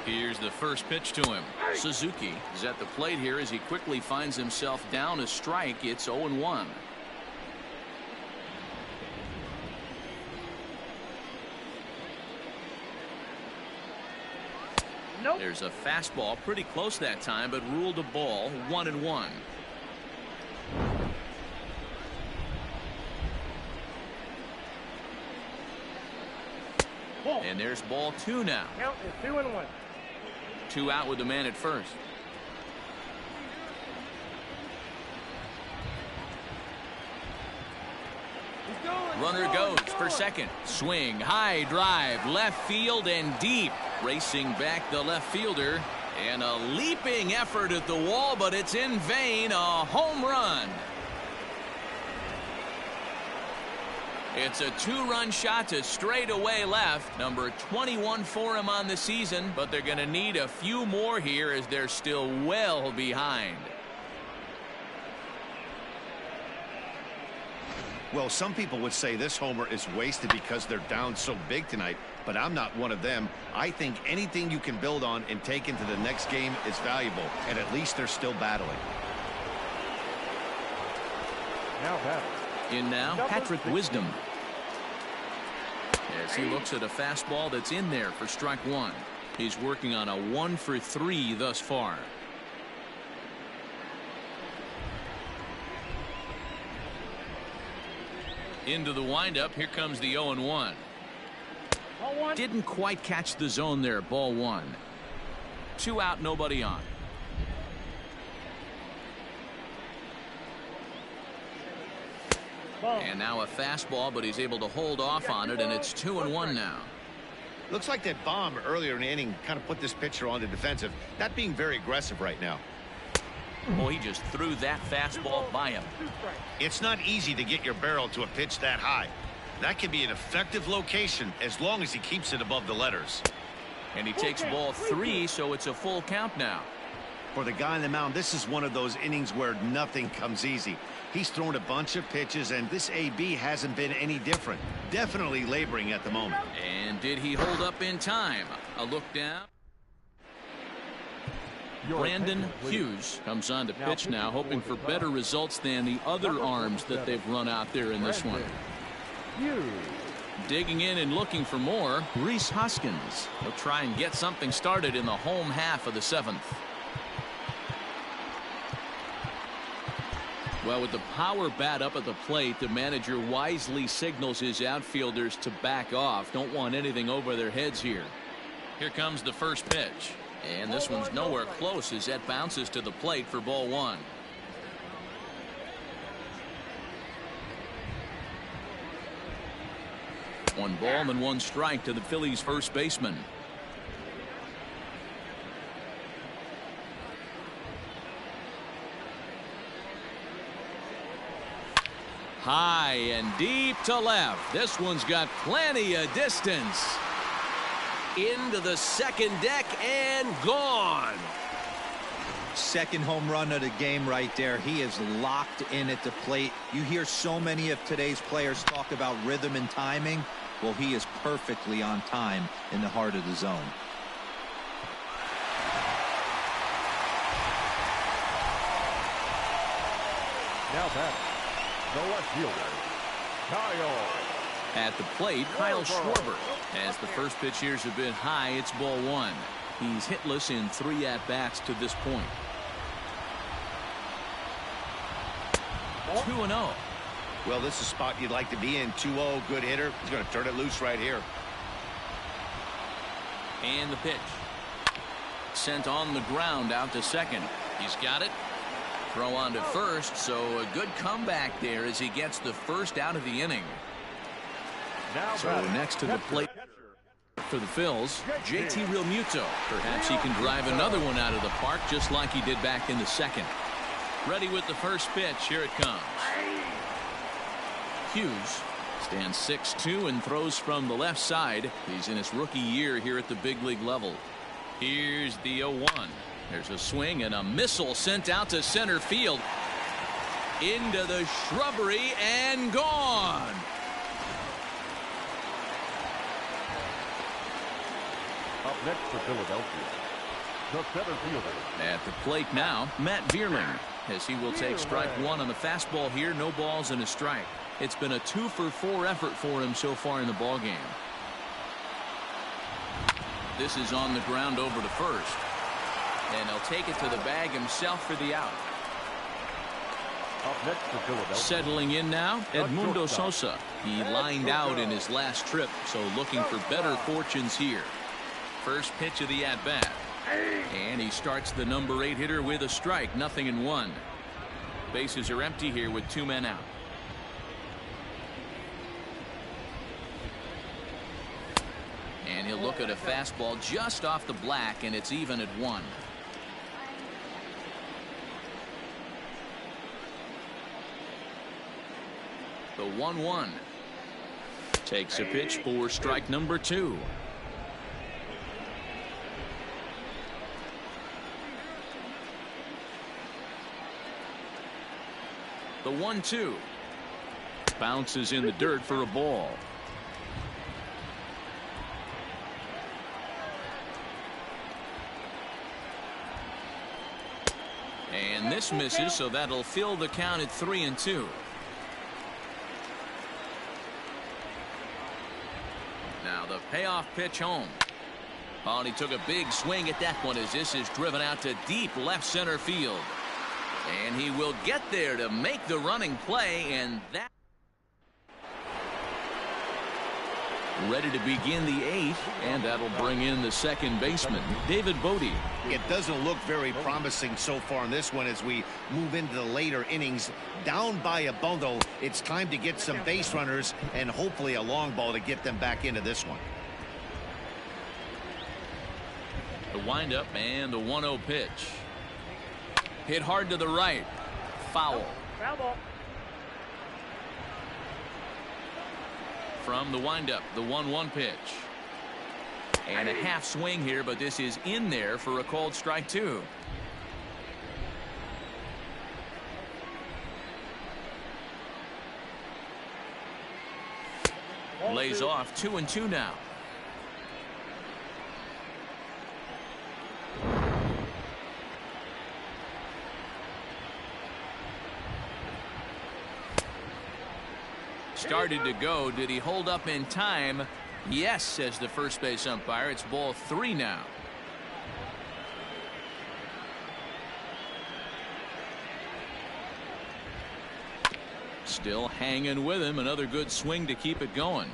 Here's the first pitch to him. Suzuki is at the plate here as he quickly finds himself down a strike. It's 0-1. Nope. There's a fastball pretty close that time, but ruled a ball. 1-1. And there's ball 2 now. Count is 2-1. 2 out with the man at first. Runner goes for second. Swing, high drive, left field and deep. Racing back the left fielder. And a leaping effort at the wall, but it's in vain. A home run. It's a 2-run shot to straightaway left. Number 21 for him on the season, but they're going to need a few more here as they're still well behind. Well, some people would say this homer is wasted because they're down so big tonight, but I'm not one of them. I think anything you can build on and take into the next game is valuable, and at least they're still battling. Now batter. In now, Patrick Wisdom. As he looks at a fastball that's in there for strike 1. He's working on a 1 for 3 thus far. Into the windup. Here comes the 0-1. Didn't quite catch the zone there. Ball 1. 2 out, nobody on. And now a fastball, but he's able to hold off on it, and it's 2-1 now. Looks like that bomb earlier in the inning kind of put this pitcher on the defensive, not being very aggressive right now. Boy, he just threw that fastball by him. It's not easy to get your barrel to a pitch that high. That can be an effective location as long as he keeps it above the letters. And he takes ball 3, so it's a full count now. For the guy on the mound, this is one of those innings where nothing comes easy. He's thrown a bunch of pitches, and this AB hasn't been any different. Definitely laboring at the moment. And did he hold up in time? A look down. Brandon Hughes comes on to pitch now, hoping for better results than the other arms that they've run out there in this one. Digging in and looking for more, Rhys Hoskins. He'll try and get something started in the home half of the 7th. Well, with the power bat up at the plate, the manager wisely signals his outfielders to back off. Don't want anything over their heads here. Here comes the first pitch. And this one's nowhere close as that bounces to the plate for ball 1. One ball and 1 strike to the Phillies first baseman. High and deep to left. This one's got plenty of distance. Into the second deck and gone. Second home run of the game right there. He is locked in at the plate. You hear so many of today's players talk about rhythm and timing. Well, he is perfectly on time in the heart of the zone. Now batting, the left fielder, Kyle. At the plate, Kyle Schwarber. As the first pitch here's a bit high, it's ball 1. He's hitless in 3 at-bats to this point. 2-0. Well, this is a spot you'd like to be in. 2-0, good hitter. He's going to turn it loose right here. And the pitch. Sent on the ground out to second. He's got it. Throw on to first, so a good comeback there as he gets the first out of the inning. So next to the plate for the Phils, JT Realmuto. Perhaps he can drive another one out of the park just like he did back in the second. Ready with the first pitch. Here it comes. Hughes stands 6'2" and throws from the left side. He's in his rookie year here at the big league level. Here's the 0-1. There's a swing and a missile sent out to center field. Into the shrubbery and gone. Up next for Philadelphia, the center fielder. At the plate now, Matt Vierling, as he will take strike 1 on the fastball here. No balls and a strike. It's been a 2-for-4 effort for him so far in the ballgame. This is on the ground over to first. And he'll take it to the bag himself for the out. Up next for Philadelphia. Settling in now, Edmundo Sosa. He lined out in his last trip, so looking for better fortunes here. First pitch of the at-bat. And he starts the number 8 hitter with a strike. 0-1. Bases are empty here with 2 men out. And he'll look at a fastball just off the black, and it's even at 1. The 1-1. Takes a pitch for strike number 2. The 1-2. Bounces in the dirt for a ball. And this misses, so that'll fill the count at 3-2. Now the payoff pitch home. Oh, and he took a big swing at that one as this is driven out to deep left center field. And he will get there to make the running play, and that ready to begin the 8th, and that'll bring in the second baseman, David Bodie. It doesn't look very promising so far in this one as we move into the later innings. Down by a bundle, it's time to get some base runners and hopefully a long ball to get them back into this one. The windup and the 1-0 pitch. Hit hard to the right. Foul. Foul ball. From the windup, the 1-1 pitch. And a half swing here, but this is in there for a called strike 2. Lays off 2-2 now. Started to go. Did he hold up in time? Yes, says the first base umpire. It's ball 3 now. Still hanging with him. Another good swing to keep it going.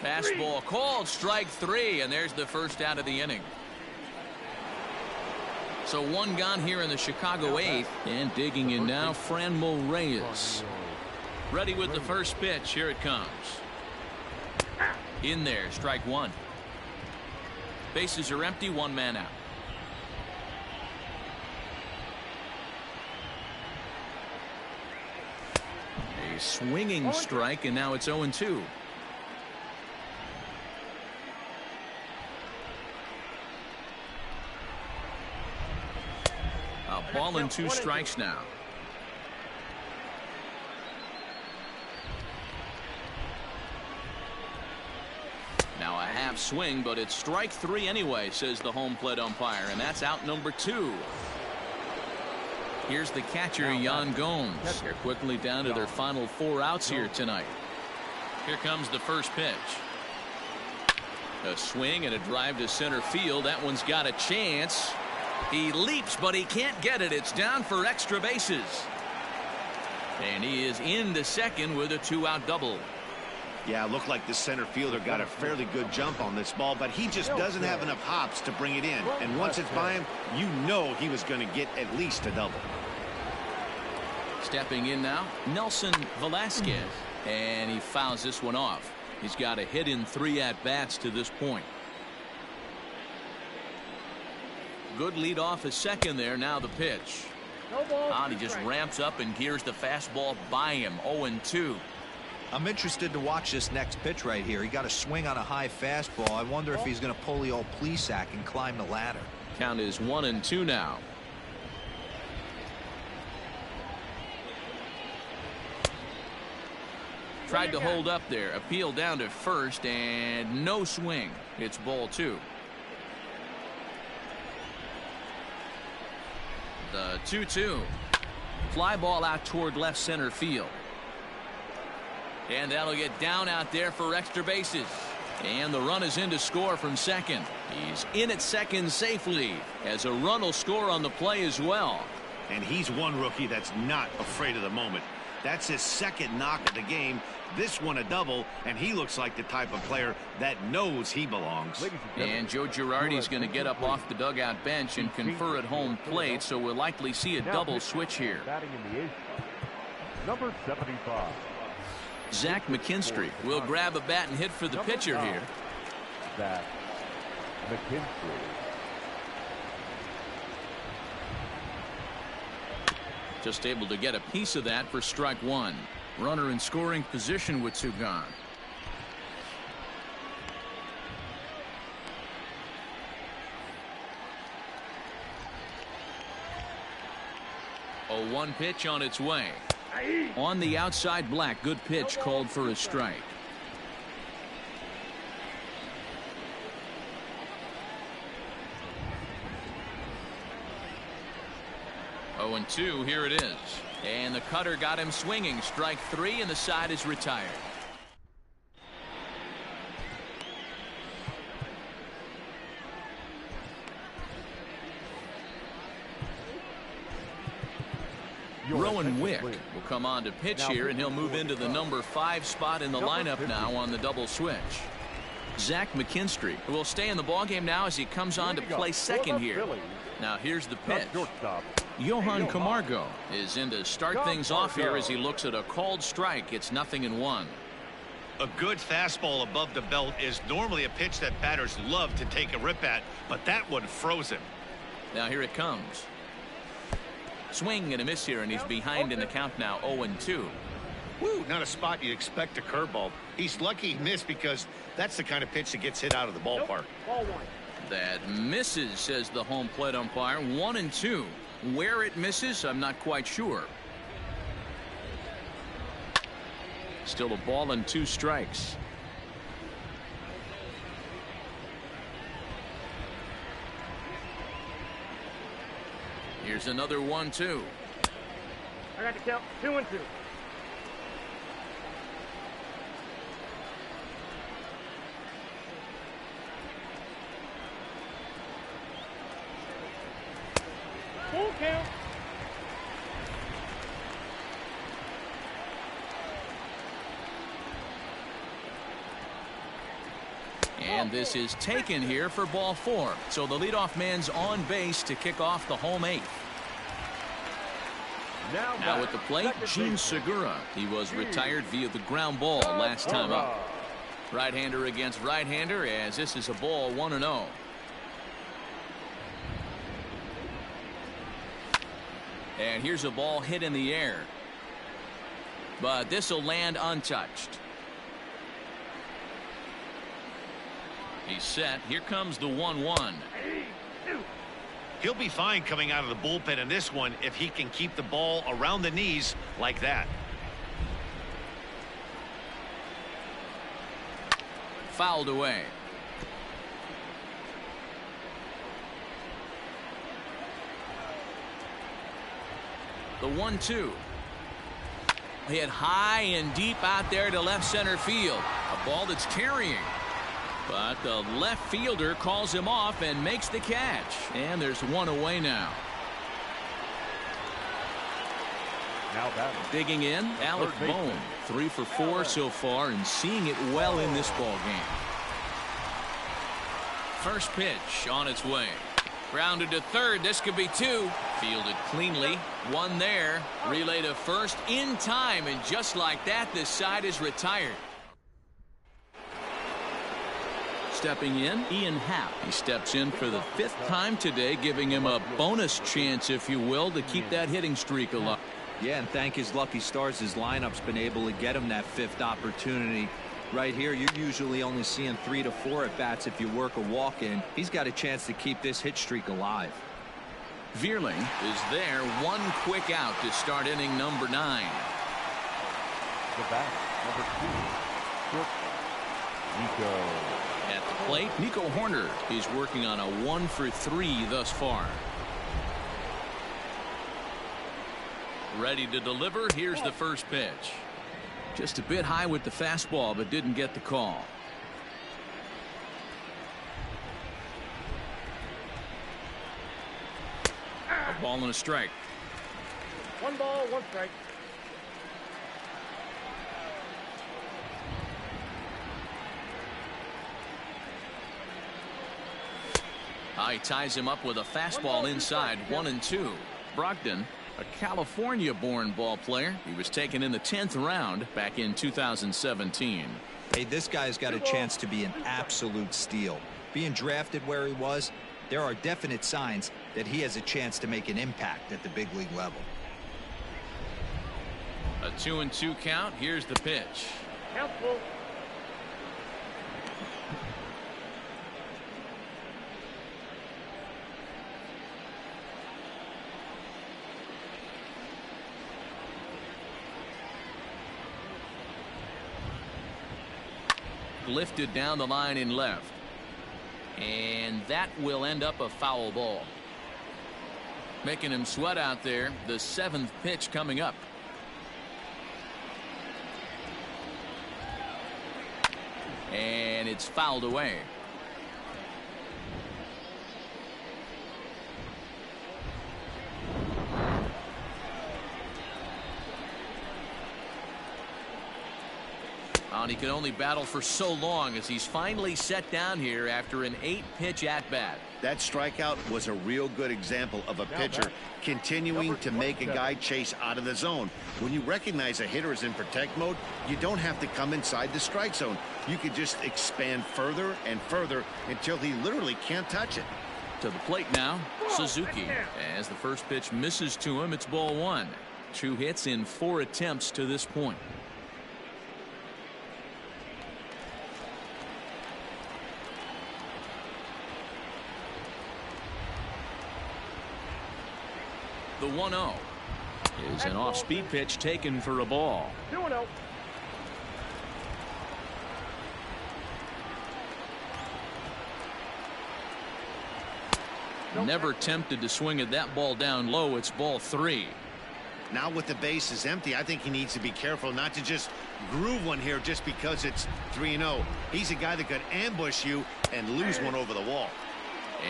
Fastball called, strike 3, and there's the first out of the inning. So one gone here in the Chicago 8th, and digging in now, Franmil Reyes. Ready with the first pitch. Here it comes. In there, strike 1. Bases are empty, 1 man out. A swinging strike, and now it's 0-2. A ball and 2 strikes now. Now a half swing, but it's strike 3 anyway, says the home plate umpire, and that's out number 2. Here's the catcher, Yan Gomes. They're quickly down to their final 4 outs here tonight. Here comes the first pitch. A swing and a drive to center field. That one's got a chance. He leaps, but he can't get it. It's down for extra bases. And he is into second with a 2-out double. Yeah, it looked like the center fielder got a fairly good jump on this ball, but he just doesn't have enough hops to bring it in. And once it's by him, you know he was going to get at least a double. Stepping in now, Nelson Velasquez. And he fouls this one off. He's got a hit in 3 at-bats to this point. Good lead off his second there. Now the pitch. And he just ramps up and gears the fastball by him. 0-2. I'm interested to watch this next pitch right here. He got a swing on a high fastball. I wonder if he's going to pull the old Plesac and climb the ladder. Count is 1-2 now. Tried to hold up there. Appeal down to first, and no swing. It's ball 2. The 2-2. Fly ball out toward left center field. And that'll get down out there for extra bases. And the run is in to score from second. He's in at second safely, as a run will score on the play as well. And he's one rookie that's not afraid of the moment. That's his second knock of the game. This one a double, and he looks like the type of player that knows he belongs. And Joe Girardi's going to get up off the dugout bench and confer at home plate, so we'll likely see a double switch here. Batting in the 8th, number 75. Zach McKinstry will grab a bat and hit for the pitcher here. Zach McKinstry. Just able to get a piece of that for strike 1. Runner in scoring position with 2 gone. A 1 pitch on its way. On the outside, Black. Good pitch called for a strike. Oh, 0-2. Here it is. And the cutter got him swinging. Strike 3, and the side is retired. Rowan Wick will come on to pitch here, and he'll move into the number 5 spot in the lineup now on the double switch. Zach McKinstry will stay in the ballgame now as he comes on to play second here. Now here's the pitch. Johan Camargo is in to start things off here as he looks at a called strike. It's 0-1. A good fastball above the belt is normally a pitch that batters love to take a rip at, but that one froze him. Now here it comes. Swing and a miss here, and he's behind in the count now. 0-2. Woo, not a spot you'd expect a curveball. He's lucky he missed, because that's the kind of pitch that gets hit out of the ballpark. That misses, says the home plate umpire. 1-2. Where it misses, I'm not quite sure. Still a ball and 2 strikes. Here's another 1-2. I got to count 2-2. Full count. And this is taken here for ball 4. So the leadoff man's on base to kick off the home 8th. Now at the plate, Gene Segura. He was retired via the ground ball last time up. Right-hander against right-hander, as this is a ball 1-0. And here's a ball hit in the air. But this will land untouched. He's set. Here comes the 1-1. He'll be fine coming out of the bullpen in this one if he can keep the ball around the knees like that. Fouled away. The 1-2. Hit high and deep out there to left center field. A ball that's carrying. But the left fielder calls him off and makes the catch. And there's one away now. Digging in, Alec Bohm. 3 for 4 so far and seeing it well in this ball game. First pitch on its way. Grounded to third. This could be 2. Fielded cleanly. 1 there. Relay to first in time. And just like that, this side is retired. Stepping in, Ian Happ. He steps in for the 5th time today, giving him a bonus chance, if you will, to keep that hitting streak alive. Yeah, and thank his lucky stars, his lineup's been able to get him that 5th opportunity. Right here, you're usually only seeing 3 to 4 at bats if you work a walk-in. He's got a chance to keep this hit streak alive. Vierling is there. 1 quick out to start inning number 9. The bat, number 2, short, Nico. At the plate, Nico Horner is working on a 1 for 3 thus far. Ready to deliver. Here's the first pitch. Just a bit high with the fastball, but didn't get the call. A ball and a strike. 1 ball, 1 strike. He ties him up with a fastball inside. 1-2. Brogdon, a California-born ball player. He was taken in the 10th round back in 2017. Hey, this guy's got a chance to be an absolute steal. Being drafted where he was, there are definite signs that he has a chance to make an impact at the big league level. A 2-2 count. Here's the pitch. Count full. Lifted down the line in left. And that will end up a foul ball. Making him sweat out there. The 7th pitch coming up. And it's fouled away. And he can only battle for so long as he's finally set down here after an 8-pitch at-bat. That strikeout was a real good example of a pitcher continuing to make a guy chase out of the zone. When you recognize a hitter is in protect mode, you don't have to come inside the strike zone. You can just expand further and further until he literally can't touch it. To the plate now, Suzuki. As the first pitch misses to him, it's ball 1. 2 hits in 4 attempts to this point. The 1-0 is an off-speed pitch taken for a ball. 2-0. Never tempted to swing at that ball down low. It's ball 3. Now with the bases empty, I think he needs to be careful not to just groove one here just because it's 3-0. He's a guy that could ambush you and lose one over the wall.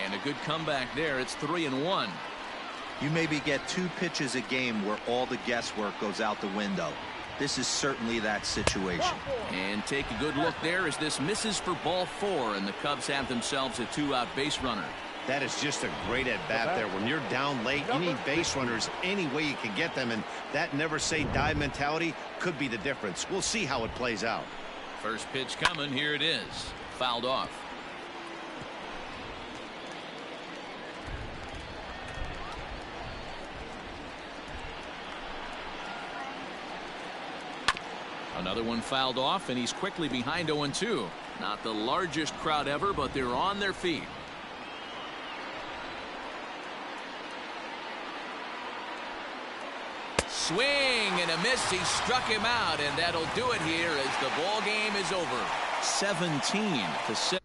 And a good comeback there. It's 3-1. You maybe get 2 pitches a game where all the guesswork goes out the window. This is certainly that situation. And take a good look there as this misses for ball 4, and the Cubs have themselves a 2-out base runner. That is just a great at-bat there. When you're down late, you need base runners any way you can get them, and that never-say-die mentality could be the difference. We'll see how it plays out. First pitch coming. Here it is. Fouled off. Another one fouled off, and he's quickly behind 0-2. Not the largest crowd ever, but they're on their feet. Swing and a miss. He struck him out, and that'll do it here as the ball game is over. 17-6.